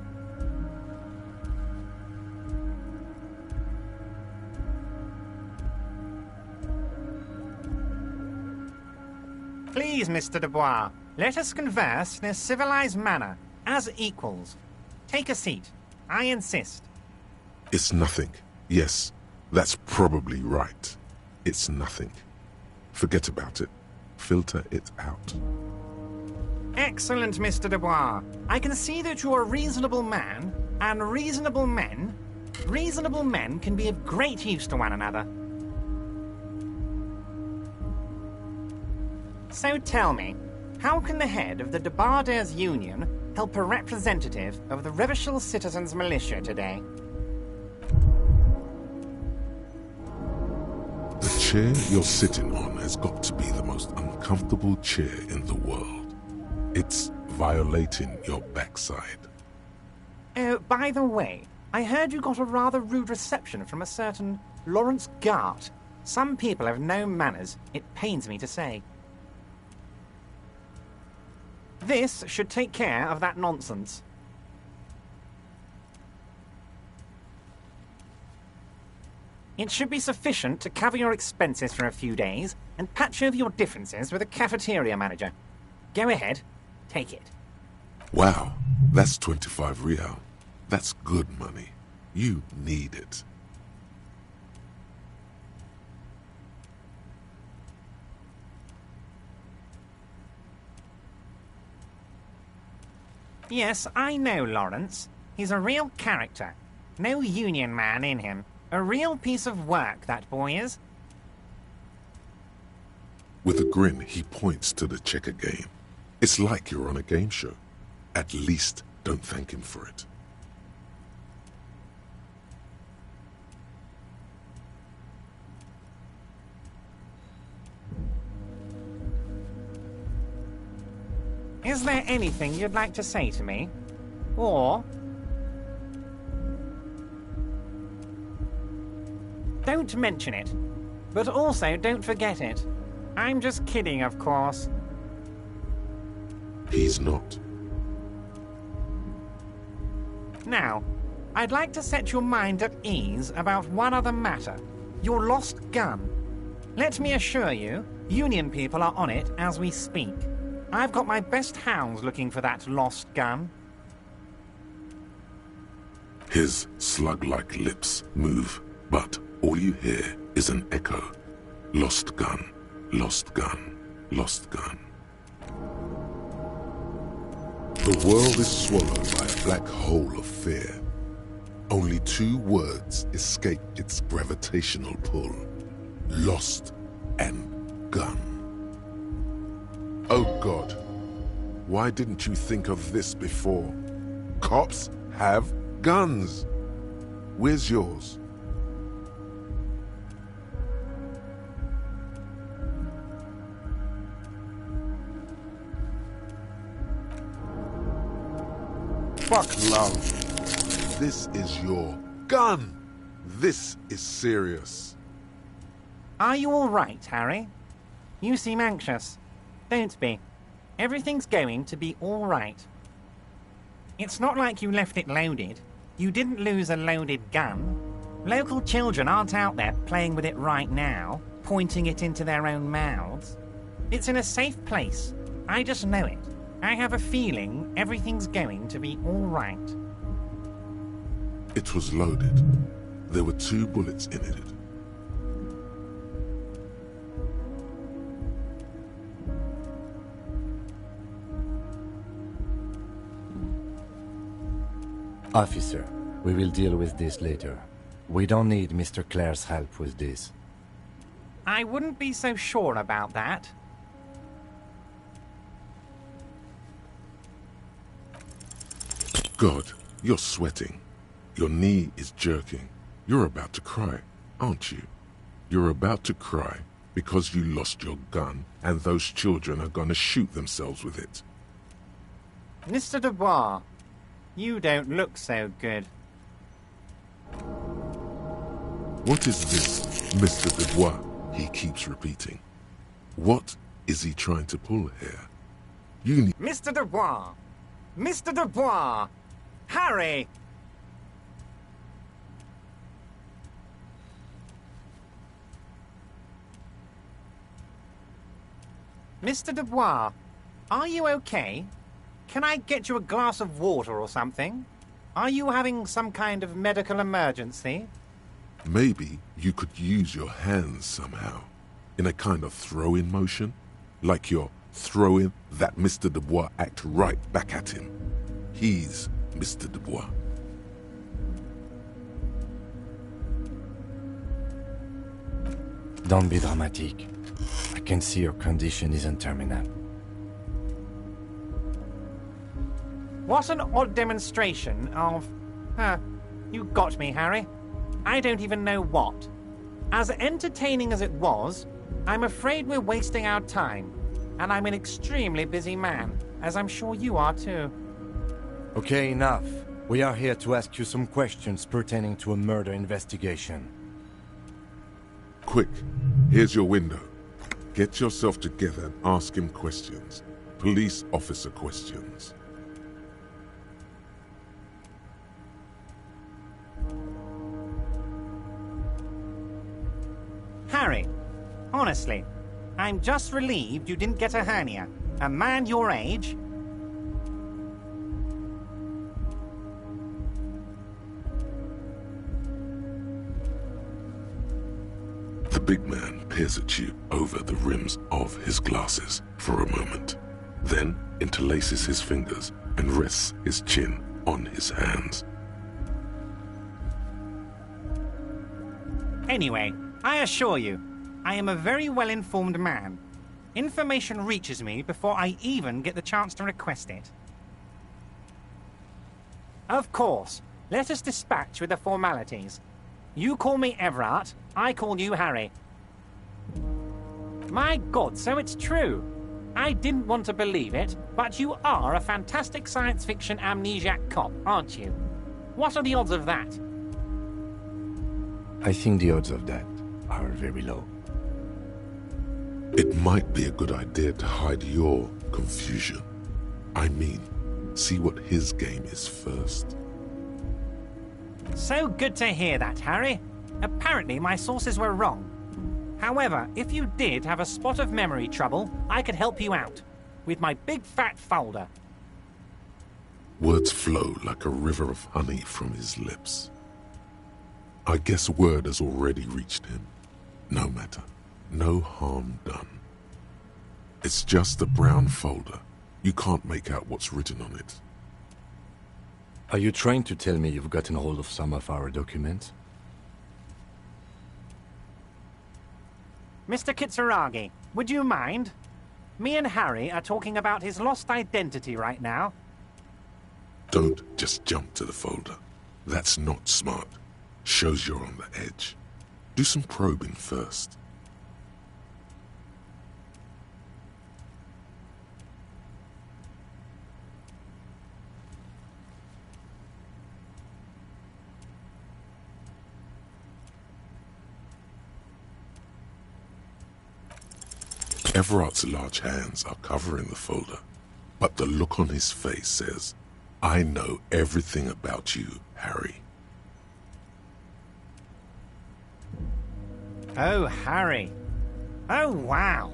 Please, Mr. Dubois, let us converse in a civilized manner, as equals. Take a seat. I insist. It's nothing. Yes, that's probably right. It's nothing. Forget about it. Filter it out. Excellent, Mr. Dubois. I can see that you're a reasonable man, and reasonable men can be of great use to one another. So tell me, how can the head of the Debarders Union help a representative of the Revachol Citizens Militia today? The chair you're sitting on has got to be the most uncomfortable chair in the world. It's violating your backside. Oh, by the way, I heard you got a rather rude reception from a certain Lawrence Gart. Some people have no manners, it pains me to say. This should take care of that nonsense. It should be sufficient to cover your expenses for a few days and patch over your differences with the cafeteria manager. Go ahead, take it. Wow, that's 25 real. That's good money. You need it. Yes, I know Lawrence. He's a real character. No union man in him. A real piece of work, that boy is. With a grin, he points to the checker game. It's like you're on a game show. At least don't thank him for it. Is there anything you'd like to say to me? Or... don't mention it. But also don't forget it. I'm just kidding, of course. He's not. Now, I'd like to set your mind at ease about one other matter. Your lost gun. Let me assure you, Union people are on it as we speak. I've got my best hounds looking for that lost gun. His slug-like lips move, but all you hear is an echo. Lost gun, lost gun, lost gun. The world is swallowed by a black hole of fear. Only two words escape its gravitational pull. Lost and gun. Oh God, why didn't you think of this before? Cops have guns. Where's yours? Fuck love. This is your gun. This is serious. Are you all right, Harry? You seem anxious. Don't be. Everything's going to be all right. It's not like you left it loaded. You didn't lose a loaded gun. Local children aren't out there playing with it right now, pointing it into their own mouths. It's in a safe place. I just know it. I have a feeling everything's going to be all right. It was loaded. There were 2 bullets in it. Officer, we will deal with this later. We don't need Mr. Clare's help with this. I wouldn't be so sure about that. God, you're sweating. Your knee is jerking. You're about to cry, aren't you? You're about to cry because you lost your gun and those children are going to shoot themselves with it. Mr. Dubois, you don't look so good. What is this, Mr. Dubois? He keeps repeating. What is he trying to pull here? You need... Mr. Dubois! Mr. Dubois! Harry! Mr. Dubois, are you okay? Can I get you a glass of water or something? Are you having some kind of medical emergency? Maybe you could use your hands somehow, in a kind of throw-in motion, like you're throwing that Mr. Dubois act right back at him. He's Mr. Dubois. Don't be dramatic. I can see your condition isn't terminal. What an odd demonstration of... you got me, Harry. I don't even know what. As entertaining as it was, I'm afraid we're wasting our time. And I'm an extremely busy man, as I'm sure you are too. Okay, enough. We are here to ask you some questions pertaining to a murder investigation. Quick, here's your window. Get yourself together and ask him questions. Police officer questions. Harry, honestly, I'm just relieved you didn't get a hernia. A man your age... The big man peers at you over the rims of his glasses for a moment, then interlaces his fingers and rests his chin on his hands. Anyway, I assure you, I am a very well-informed man. Information reaches me before I even get the chance to request it. Of course, let us dispatch with the formalities. You call me Everard, I call you Harry. My God, so it's true. I didn't want to believe it, but you are a fantastic science fiction amnesiac cop, aren't you? What are the odds of that? I think the odds of that are very low. It might be a good idea to hide your confusion. I mean, see what his game is first. So good to hear that, Harry. Apparently my sources were wrong. However, if you did have a spot of memory trouble, I could help you out. With my big fat folder. Words flow like a river of honey from his lips. I guess word has already reached him. No matter. No harm done. It's just a brown folder. You can't make out what's written on it. Are you trying to tell me you've gotten hold of some of our documents? Mr. Kitsuragi, would you mind? Me and Harry are talking about his lost identity right now. Don't just jump to the folder. That's not smart. Shows you're on the edge. Do some probing first. Everard's large hands are covering the folder, but the look on his face says, I know everything about you, Harry. Oh, Harry. Oh, wow.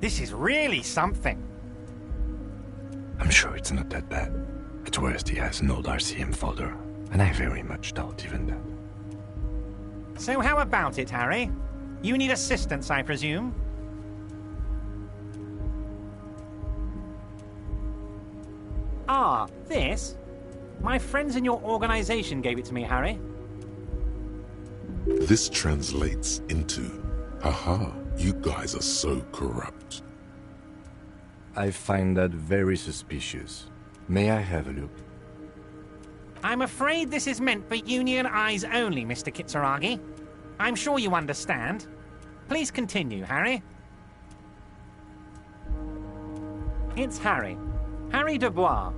This is really something. I'm sure it's not that bad. At worst, he has an old RCM folder, and I very much doubt even that. So how about it, Harry? You need assistance, I presume? Ah, this? My friends in your organization gave it to me, Harry. This translates into Haha, you guys are so corrupt. I find that very suspicious. May I have a look? I'm afraid this is meant for Union eyes only, Mr. Kitsuragi. I'm sure you understand. Please continue, Harry. It's Harry. Harry Dubois.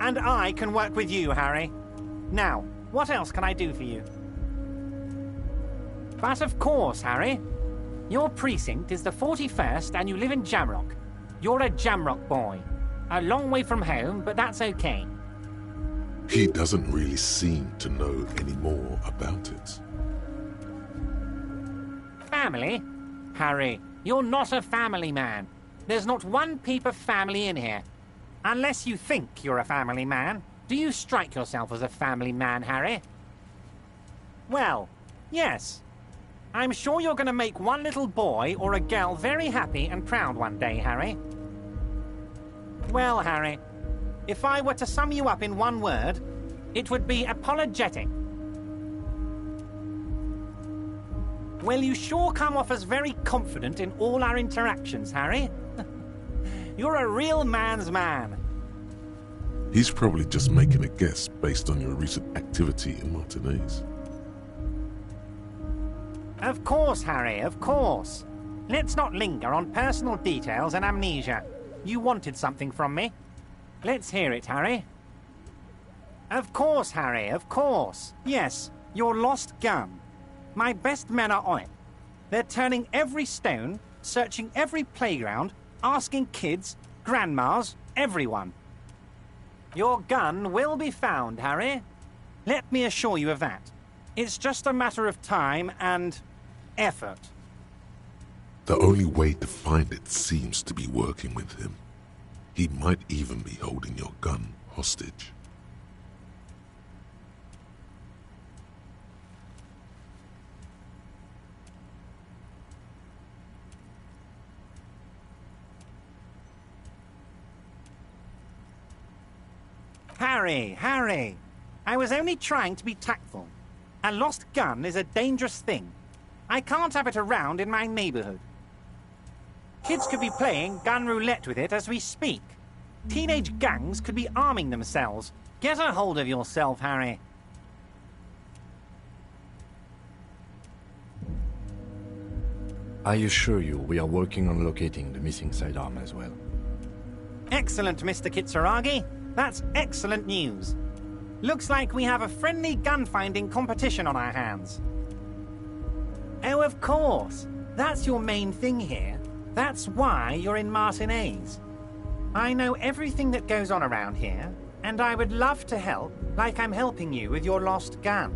And I can work with you, Harry. Now, what else can I do for you? But of course, Harry. Your precinct is the 41st and you live in Jamrock. You're a Jamrock boy. A long way from home, but that's okay. He doesn't really seem to know any more about it. Family? Harry, you're not a family man. There's not one peep of family in here. Unless you think you're a family man. Do you strike yourself as a family man, Harry? Well, yes. I'm sure you're going to make one little boy or a girl very happy and proud one day, Harry. Well, Harry, if I were to sum you up in one word, it would be apologetic. Well, you sure come off as very confident in all our interactions, Harry. You're a real man's man. He's probably just making a guess based on your recent activity in Martinez. Of course, Harry, of course. Let's not linger on personal details and amnesia. You wanted something from me. Let's hear it, Harry. Of course, Harry, of course. Yes, your lost gun. My best men are on it. They're turning every stone, searching every playground, asking kids, grandmas, everyone. Your gun will be found, Harry. Let me assure you of that. It's just a matter of time and effort. The only way to find it seems to be working with him. He might even be holding your gun hostage. Harry, I was only trying to be tactful. A lost gun is a dangerous thing. I can't have it around in my neighborhood. Kids could be playing gun roulette with it as we speak. Teenage gangs could be arming themselves. Get a hold of yourself, Harry. I assure you we are working on locating the missing sidearm as well. Excellent, Mr. Kitsuragi. That's excellent news. Looks like we have a friendly gun-finding competition on our hands. Oh, of course. That's your main thing here. That's why you're in Martinez. I know everything that goes on around here, and I would love to help, like I'm helping you with your lost gun.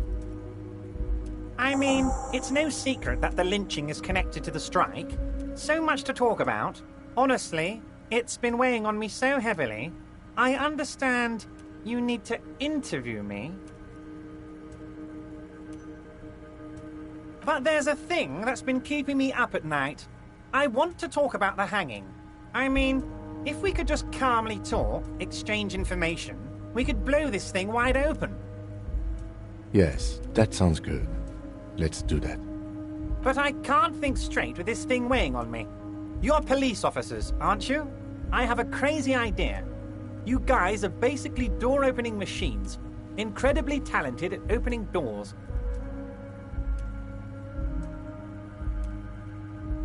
I mean, it's no secret that the lynching is connected to the strike. So much to talk about. Honestly, it's been weighing on me so heavily. I understand you need to interview me. But there's a thing that's been keeping me up at night. I want to talk about the hanging. I mean, if we could just calmly talk, exchange information, we could blow this thing wide open. Yes, that sounds good. Let's do that. But I can't think straight with this thing weighing on me. You're police officers, aren't you? I have a crazy idea. You guys are basically door-opening machines, incredibly talented at opening doors.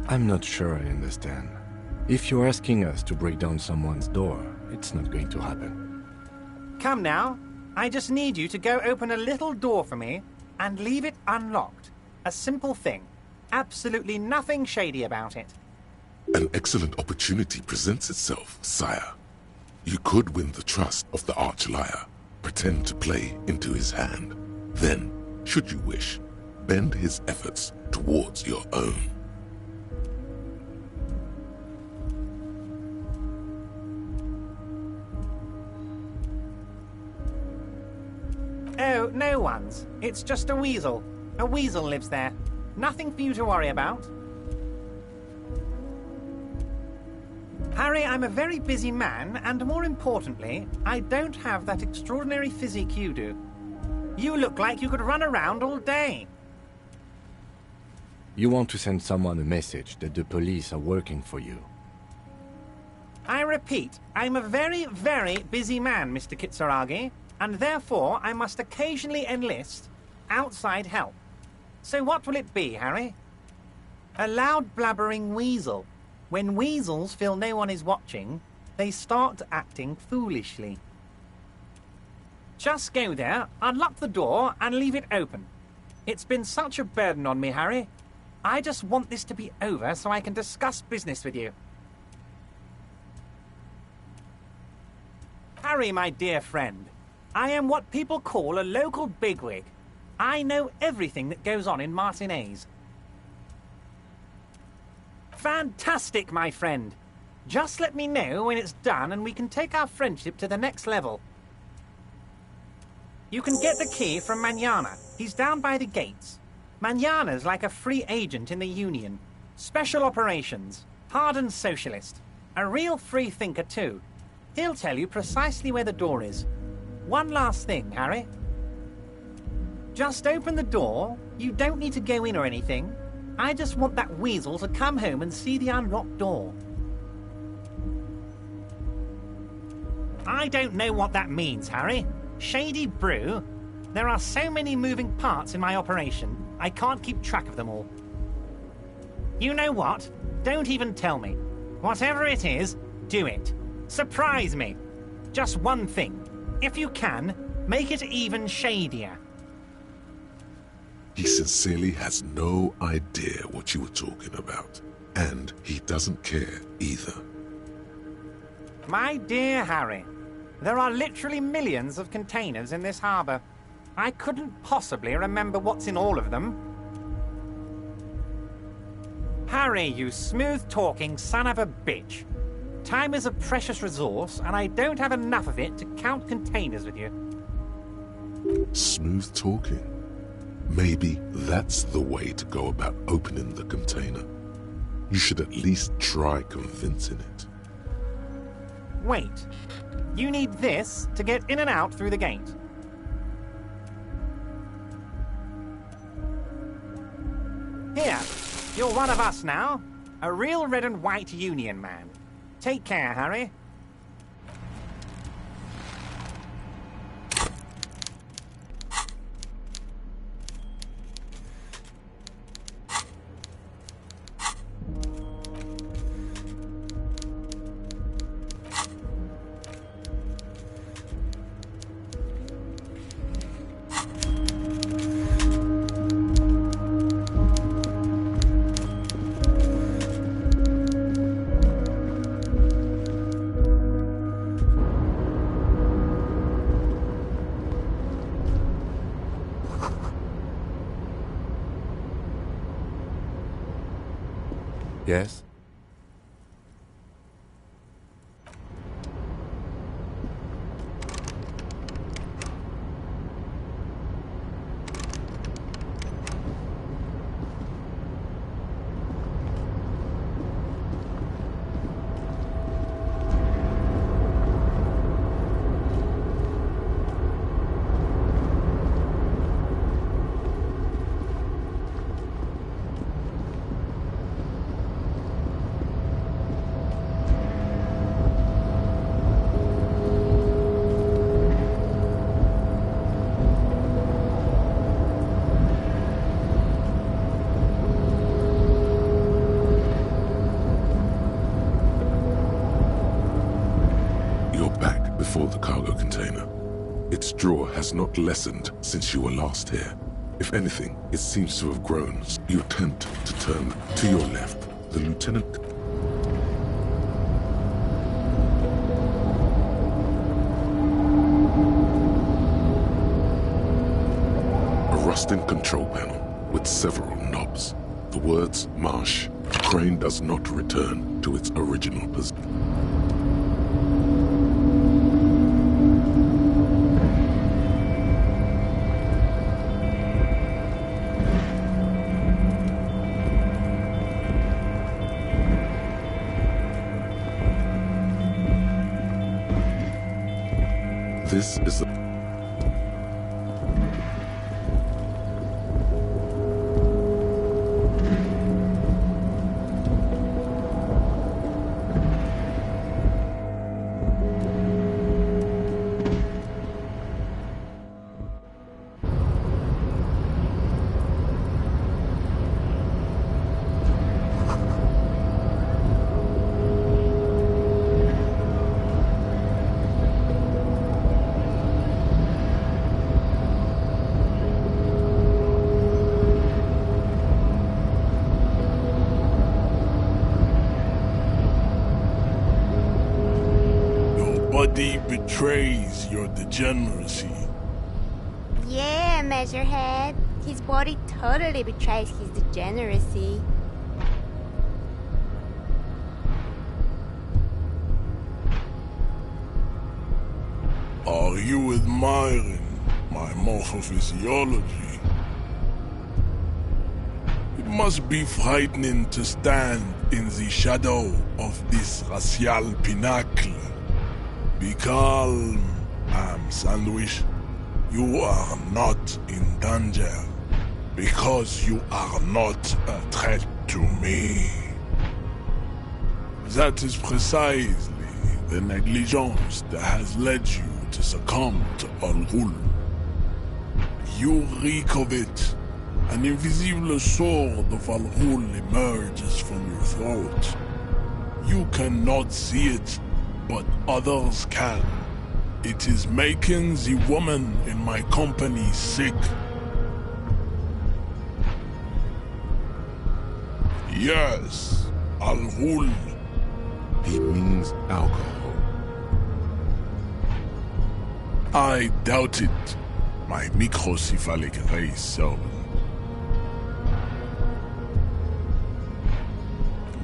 I'm not sure I understand. If you're asking us to break down someone's door, it's not going to happen. Come now. I just need you to go open a little door for me and leave it unlocked. A simple thing. Absolutely nothing shady about it. An excellent opportunity presents itself, sire. You could win the trust of the arch-liar, pretend to play into his hand. Then, should you wish, bend his efforts towards your own. Oh, no one's. It's just a weasel. A weasel lives there. Nothing for you to worry about. Harry, I'm a very busy man, and more importantly, I don't have that extraordinary physique you do. You look like you could run around all day. You want to send someone a message that the police are working for you. I repeat, I'm a very, very busy man, Mr. Kitsuragi, and therefore I must occasionally enlist outside help. So what will it be, Harry? A loud blabbering weasel. When weasels feel no one is watching, they start acting foolishly. Just go there, unlock the door, and leave it open. It's been such a burden on me, Harry. I just want this to be over so I can discuss business with you. Harry, my dear friend, I am what people call a local bigwig. I know everything that goes on in Martinez. Fantastic, my friend. Just let me know when it's done and we can take our friendship to the next level. You can get the key from Manana. He's down by the gates. Manana's like a free agent in the Union. Special operations. Hardened socialist. A real free thinker, too. He'll tell you precisely where the door is. One last thing, Harry. Just open the door. You don't need to go in or anything. I just want that weasel to come home and see the unlocked door. I don't know what that means, Harry. Shady brew. There are so many moving parts in my operation, I can't keep track of them all. You know what? Don't even tell me. Whatever it is, do it. Surprise me. Just one thing. If you can, make it even shadier. He sincerely has no idea what you were talking about. And he doesn't care either. My dear Harry, there are literally millions of containers in this harbour. I couldn't possibly remember what's in all of them. Harry, you smooth-talking son of a bitch. Time is a precious resource, and I don't have enough of it to count containers with you. Smooth talking. Maybe that's the way to go about opening the container. You should at least try convincing it. Wait. You need this to get in and out through the gate. Here, you're one of us now. A real red and white Union man. Take care, Harry. Yes? For the cargo container. Its drawer has not lessened since you were last here. If anything, it seems to have grown. You attempt to turn to your left. The lieutenant... A rusting control panel with several knobs. The words, Marsh. The crane does not return to its original position. This is the... Body betrays your degeneracy. Yeah, Measurehead. His body totally betrays his degeneracy. Are you admiring my morphophysiology? It must be frightening to stand in the shadow of this racial pinnacle. Be calm, Ham Sandwich. You are not in danger, because you are not a threat to me. That is precisely the negligence that has led you to succumb to Al Ghul. You reek of it. An invisible sword of Al Ghul emerges from your throat. You cannot see it, but others can. It is making the woman in my company sick. Yes, Al Ghul. He means alcohol. I doubt it, my microcephalic race servant.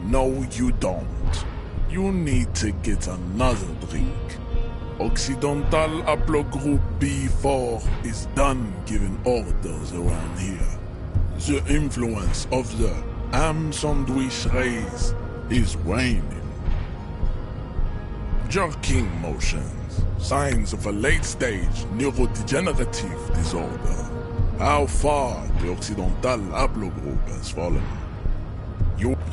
No, you don't. You need to get another drink. Occidental Haplogroup B4 is done giving orders around here. The influence of the Ham Sandwich race is waning. Jerking motions, signs of a late-stage neurodegenerative disorder. How far the Occidental Haplogroup has fallen.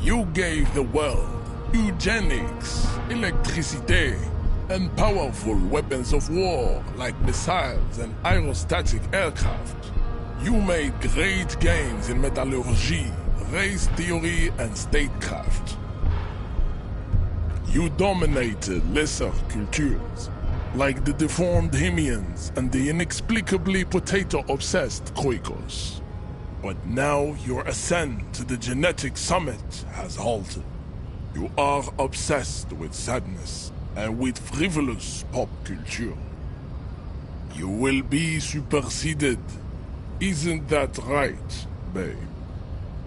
You gave the world eugenics, electricity, and powerful weapons of war like missiles and aerostatic aircraft. You made great gains in metallurgy, race theory, and statecraft. You dominated lesser cultures, like the deformed Hemians and the inexplicably potato-obsessed Khoikos. But now your ascent to the genetic summit has halted. You are obsessed with sadness and with frivolous pop culture. You will be superseded. Isn't that right, babe?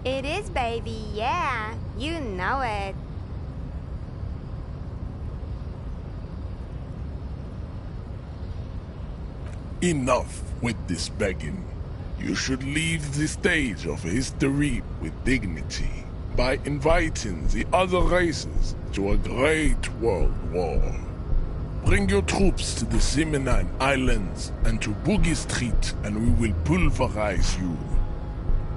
It is, baby, yeah. You know it. Enough with this begging. You should leave the stage of history with dignity by inviting the other races to a great world war. Bring your troops to the Simonine Islands and to Boogie Street, and we will pulverize you.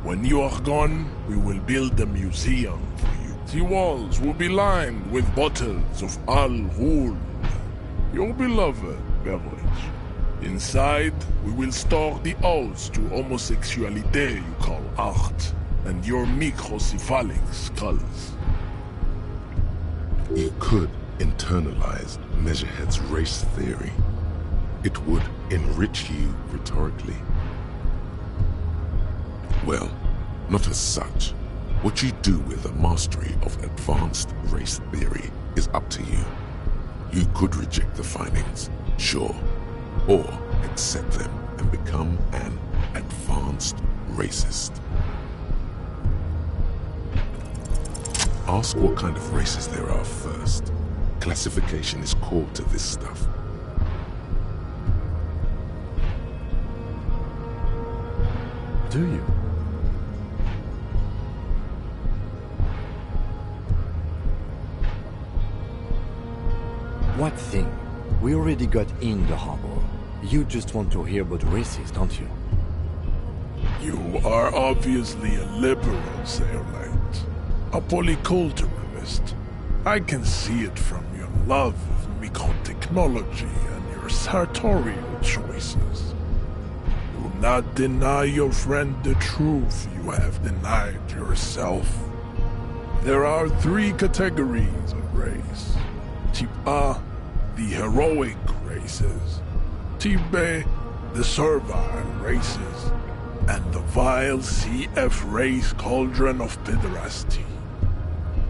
When you are gone, we will build a museum for you. The walls will be lined with bottles of Al Ghul, your beloved beverage. Inside, we will store the odes to homosexuality you call art, and your microcephalic skulls. You could internalize Measurehead's race theory. It would enrich you rhetorically. Well, not as such. What you do with a mastery of advanced race theory is up to you. You could reject the findings, sure, or accept them and become an advanced racist. Ask what kind of races there are first. Classification is core to this stuff. Do you? What thing? We already got in the harbor. You just want to hear about races, don't you? You are obviously a liberal, Sailite. A polyculturalist. I can see it from your love of microtechnology and your sartorial choices. Do not deny your friend the truth you have denied yourself. There are 3 categories of race. Type A, the heroic races. Type B, the servile races. And the vile CF race cauldron of pederasty.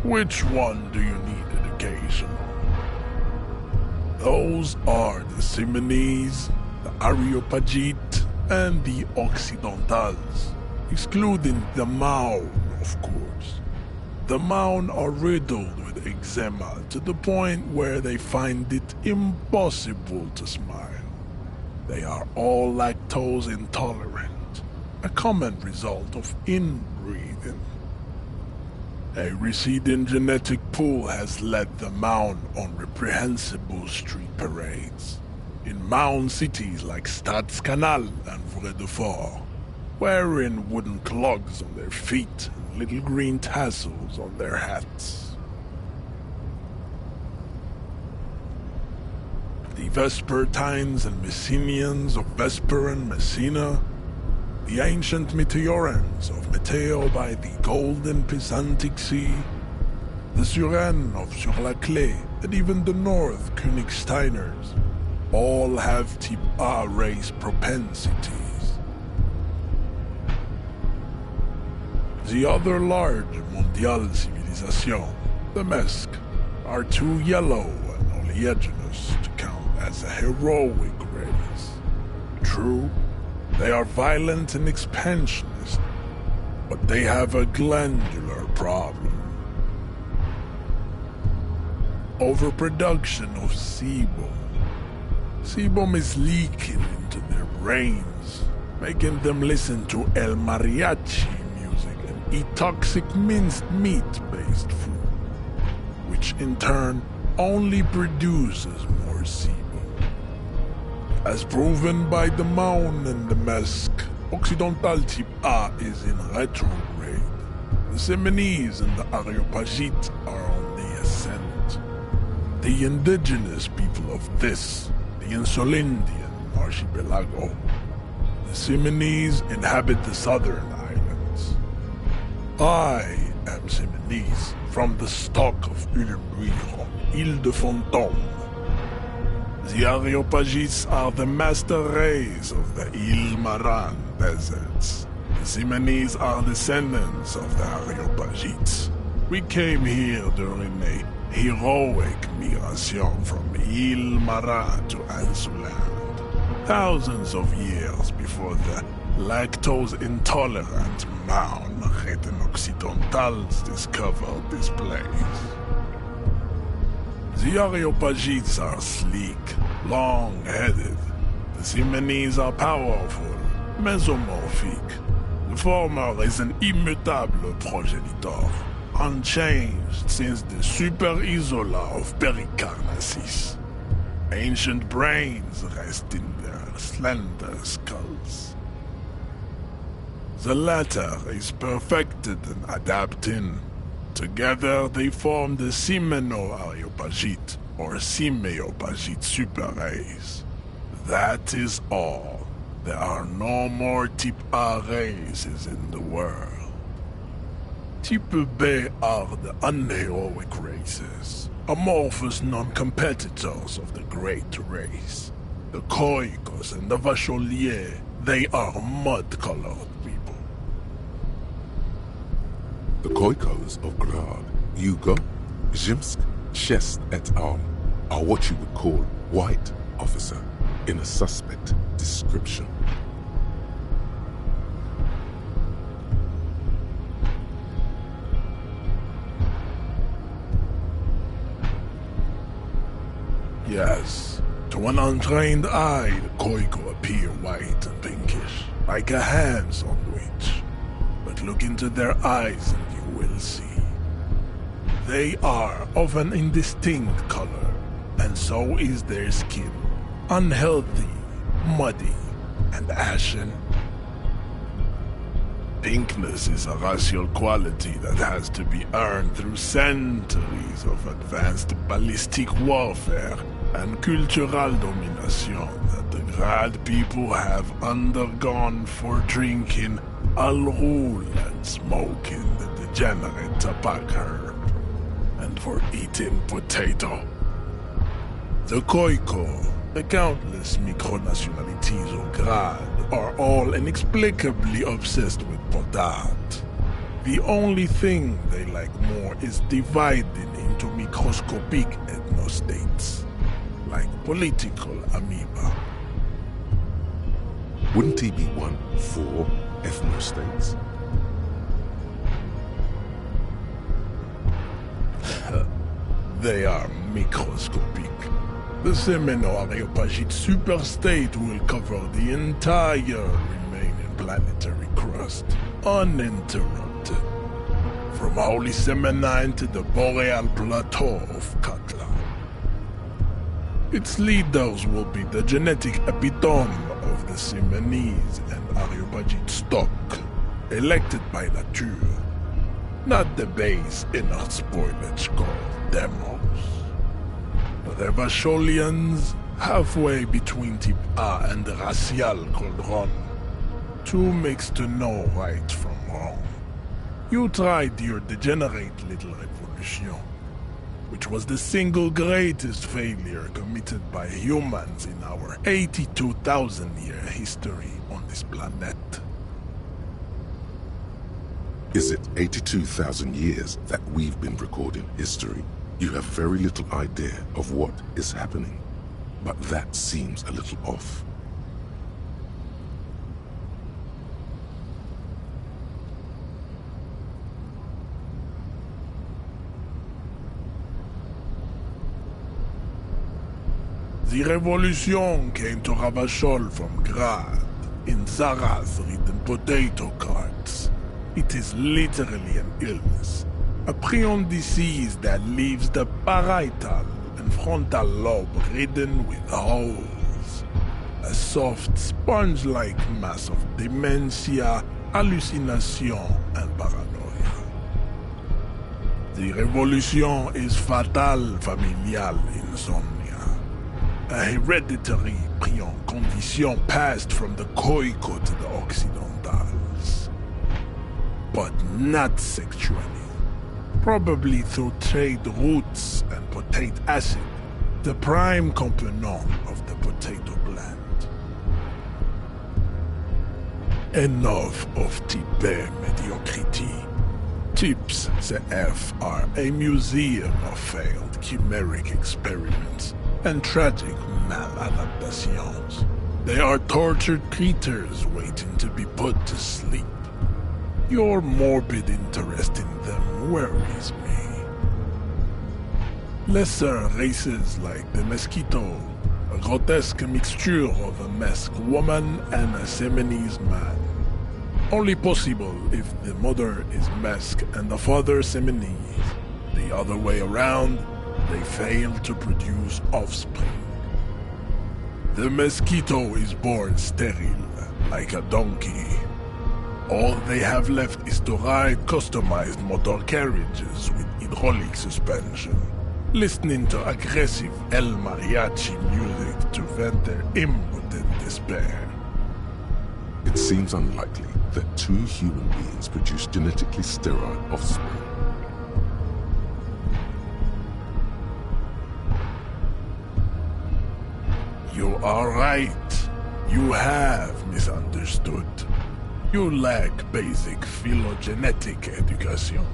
Which one do you need education on? Those are the Simonese, the Areopagite, and the Occidentals, excluding the Maun, of course. The Maun are riddled with eczema to the point where they find it impossible to smile. They are all lactose intolerant, a common result of inbreeding. A receding genetic pool has led the Maun on reprehensible street parades in Maun cities like Stadskanal and Vredefort, wearing wooden clogs on their feet and little green tassels on their hats. The Vespertines and Messenians of Vesper and Messina, the ancient Meteorans of Meteo by the golden Pisantic Sea, the Suren of Sur-la-Clé, and even the North Königsteiners, all have Type A race propensities. The other large Mondial civilization, the Mesk, are too yellow and oleaginous to count as a heroic race. True, they are violent and expansionist, but they have a glandular problem. Overproduction of sebum. Sebum is leaking into their brains, making them listen to El Mariachi music and eat toxic minced meat-based food, which in turn only produces more sebum. As proven by the Maun and the Mesk, Occidental Type A is in retrograde. The Simonese and the Areopagite are on the ascent. The indigenous people of this, the Insulindian archipelago. The Simonese inhabit the southern islands. I am Simonese, from the stock of Ulebuir on Ile de Fantôme. The Areopagites are the master race of the Ile Maran deserts. The Simonese are descendants of the Areopagites. We came here during a heroic migration from Ile Maran to Ansuland, thousands of years before the lactose-intolerant Maun Occidentals discovered this place. The Areopagites are sleek, long-headed. The Simonese are powerful, mesomorphic. The former is an immutable progenitor, unchanged since the Super Isola of Pericarnassus. Ancient brains rest in their slender skulls. The latter is perfected and adapting. Together they form the Simeno-Areopagite, or Simeopagite super race. That is all. There are no more Type A races in the world. Type B are the unheroic races, amorphous non-competitors of the great race. The Khoikos and the Vacholier, they are mud-colored people. The Khoikos of Grad, Yugo, Zhimsk, Shest et al. Are what you would call white, officer, in a suspect description. Yes, to an untrained eye, the Khoiko appear white and pinkish, like a ham sandwich. But look into their eyes and you will see. They are of an indistinct color, and so is their skin. Unhealthy, muddy and ashen. Pinkness is a racial quality that has to be earned through centuries of advanced ballistic warfare and cultural domination that the Grad people have undergone for drinking alcohol and smoking the degenerate tobacco, and for eating potato. The Khoikhoi, the countless micronationalities of Grad, are all inexplicably obsessed with potat. The only thing they like more is dividing into microscopic ethnostates, like political amoeba. Wouldn't he be one for ethnostates? They are microscopic. The Semeno-Areopagite superstate will cover the entire remaining planetary crust, uninterrupted, from Holy Semenine to the Boreal Plateau of Katla. Its leaders will be the genetic epitome of the Semenese and Areopagite stock, elected by nature, not the base inner spoilage called demos. The Vasholians, halfway between Type A and the Racial Cauldron. Two makes to know right from wrong. You tried your degenerate little revolution, which was the single greatest failure committed by humans in our 82,000-year history on this planet. Is it 82,000 years that we've been recording history? You have very little idea of what is happening, but that seems a little off. The revolution came to Ravachol from Grad, in Zarath-ridden potato carts. It is literally an illness. A prion disease that leaves the parietal and frontal lobe ridden with holes. A soft, sponge-like mass of dementia, hallucination, and paranoia. The revolution is fatal familial insomnia. A hereditary prion condition passed from the Khoikhoi to the Occidentals. But not sexually. Probably through trade roots and potate acid, the prime component of the potato plant. Enough of type mediocrity. Types CF are a museum of failed chimeric experiments and tragic maladaptations. They are tortured creatures waiting to be put to sleep. Your morbid interest in them worries me. Lesser races like the mosquito, a grotesque mixture of a masked woman and a Semenese man. Only possible if the mother is masked and the father Semenese. The other way around, they fail to produce offspring. The mosquito is born sterile, like a donkey. All they have left is to ride customized motor carriages with hydraulic suspension, listening to aggressive El Mariachi music to vent their impotent despair. It seems unlikely that two human beings produce genetically sterile offspring. You are right. You have misunderstood. You lack basic phylogenetic education.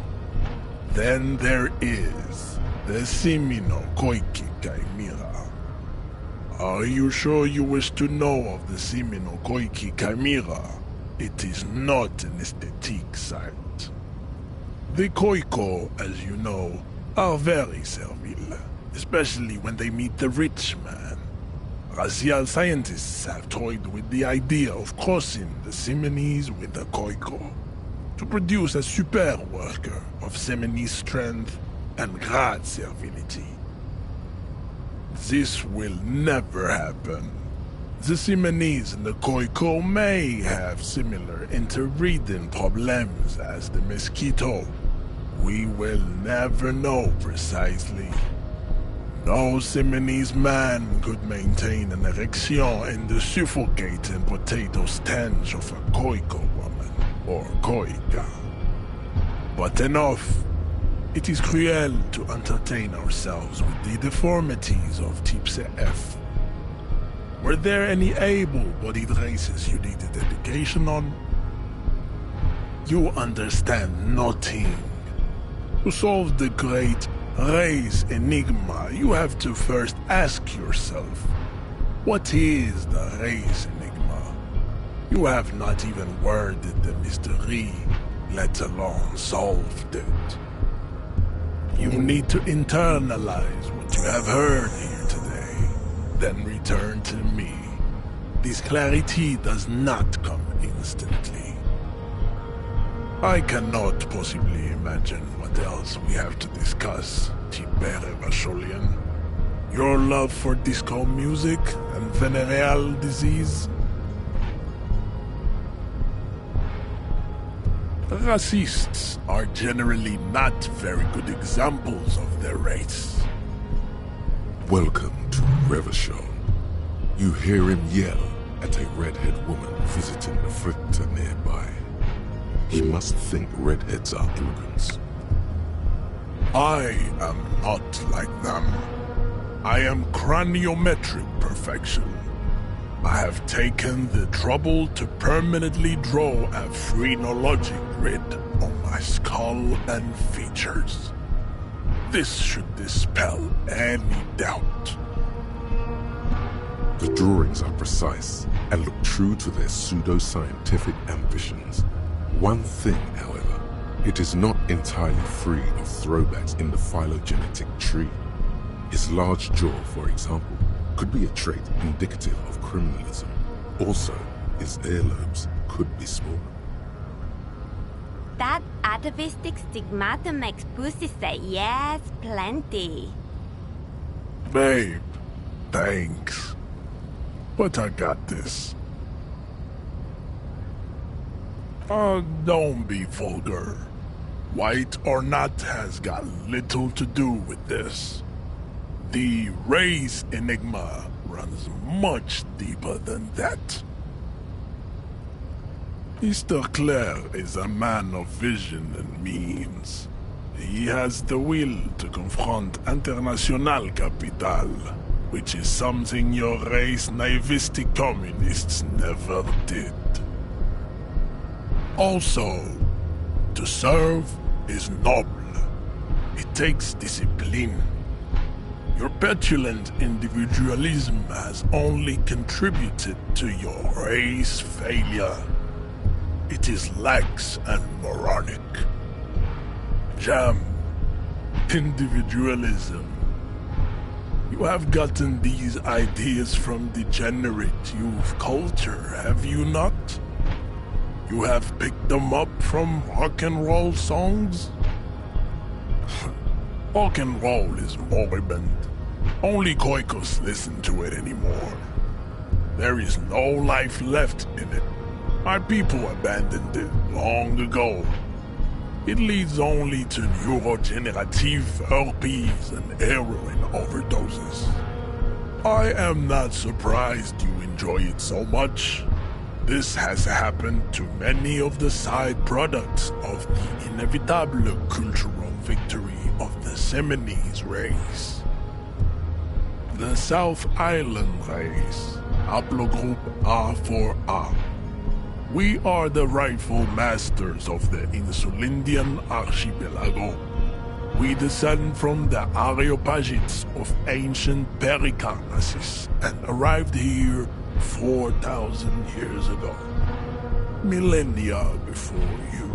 Then there is the Semeno-Khoikhoi Chimera. Are you sure you wish to know of the Semeno-Khoikhoi Chimera? It is not an aesthetic site. The Khoikhoi, as you know, are very servile, especially when they meet the rich man. Racial scientists have toyed with the idea of crossing the Semenese with the Khoikhoi to produce a super worker of Semenese strength and Grad servility. This will never happen. The Simonese and the Khoikhoi may have similar interbreeding problems as the mosquito. We will never know precisely. No Simonese man could maintain an erection in the suffocating potato stench of a Khoikhoi woman or Khoika. But enough. It is cruel to entertain ourselves with the deformities of Type F. Were there any able-bodied races you needed education on? You understand nothing. To solve the great race enigma, you have to first ask yourself, what is the race enigma? You have not even worded the mystery, let alone solved it. You need to internalize what you have heard here today, then return to me. This clarity does not come instantly. I cannot possibly imagine what else we have to discuss, Tibere Vasholian. Your love for disco music and venereal disease? Racists are generally not very good examples of their race. Welcome to Revachol. You hear him yell at a redhead woman visiting the fritter nearby. He must think redheads are immigrants. I am not like them. I am craniometric perfection. I have taken the trouble to permanently draw a phrenologic grid on my skull and features. This should dispel any doubt. The drawings are precise and look true to their pseudo-scientific ambitions. One thing, however, it is not entirely free of throwbacks in the phylogenetic tree. His large jaw, for example, could be a trait indicative of criminalism. Also, his earlobes could be small. That atavistic stigmata makes pussy say yes, plenty. Babe, thanks. But I got this. Don't be vulgar. White or not has got little to do with this. The race enigma runs much deeper than that. Mr. Clare is a man of vision and means. He has the will to confront International Capital, which is something your race naivistic communists never did. Also, to serve is noble. It takes discipline. Your petulant individualism has only contributed to your race failure. It is lax and moronic. Jam. Individualism. You have gotten these ideas from degenerate youth culture, have you not? You have picked them up from rock and roll songs? Rock and roll is moribund. Only Khoikhoi listen to it anymore. There is no life left in it. My people abandoned it long ago. It leads only to neurodegenerative herpes and heroin overdoses. I am not surprised you enjoy it so much. This has happened to many of the side products of the inevitable cultural victory of the Simonese race. The South Island race, haplogroup A4A. We are the rightful masters of the Insulindian archipelago. We descend from the Areopagites of ancient Pericarnassus and arrived here 4,000 years ago. Millennia before you.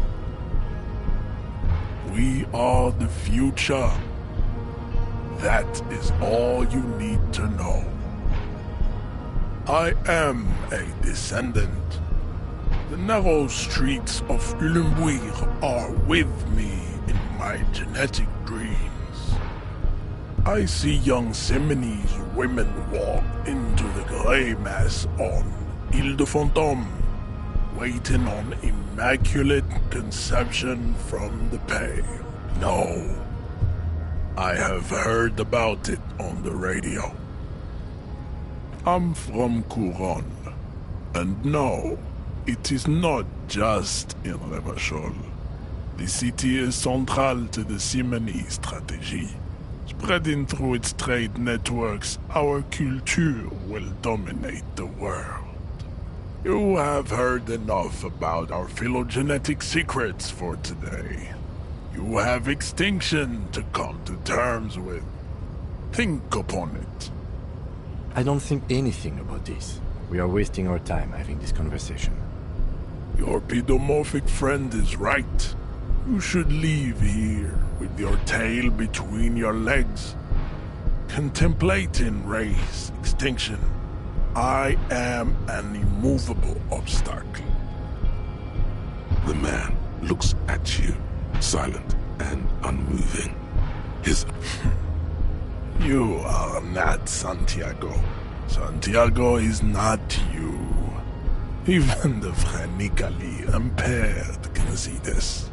We are the future. That is all you need to know. I am a descendant. The narrow streets of Ulumbuir are with me in my genetic dreams. I see young Simonese women walk into the grey mass on Ile de Fantôme, waiting on immaculate conception from the pale. No, I have heard about it on the radio. I'm from Couronne, and no, it is not just in Revachol. The city is central to the Simonese strategy. Spreading through its trade networks, our culture will dominate the world. You have heard enough about our phylogenetic secrets for today. You have extinction to come to terms with. Think upon it. I don't think anything about this. We are wasting our time having this conversation. Your pedomorphic friend is right. You should leave here with your tail between your legs, contemplating race extinction. I am an immovable obstacle. The man looks at you, silent and unmoving. His... You are not Santiago. Santiago is not you. Even the phrenically impaired can see this.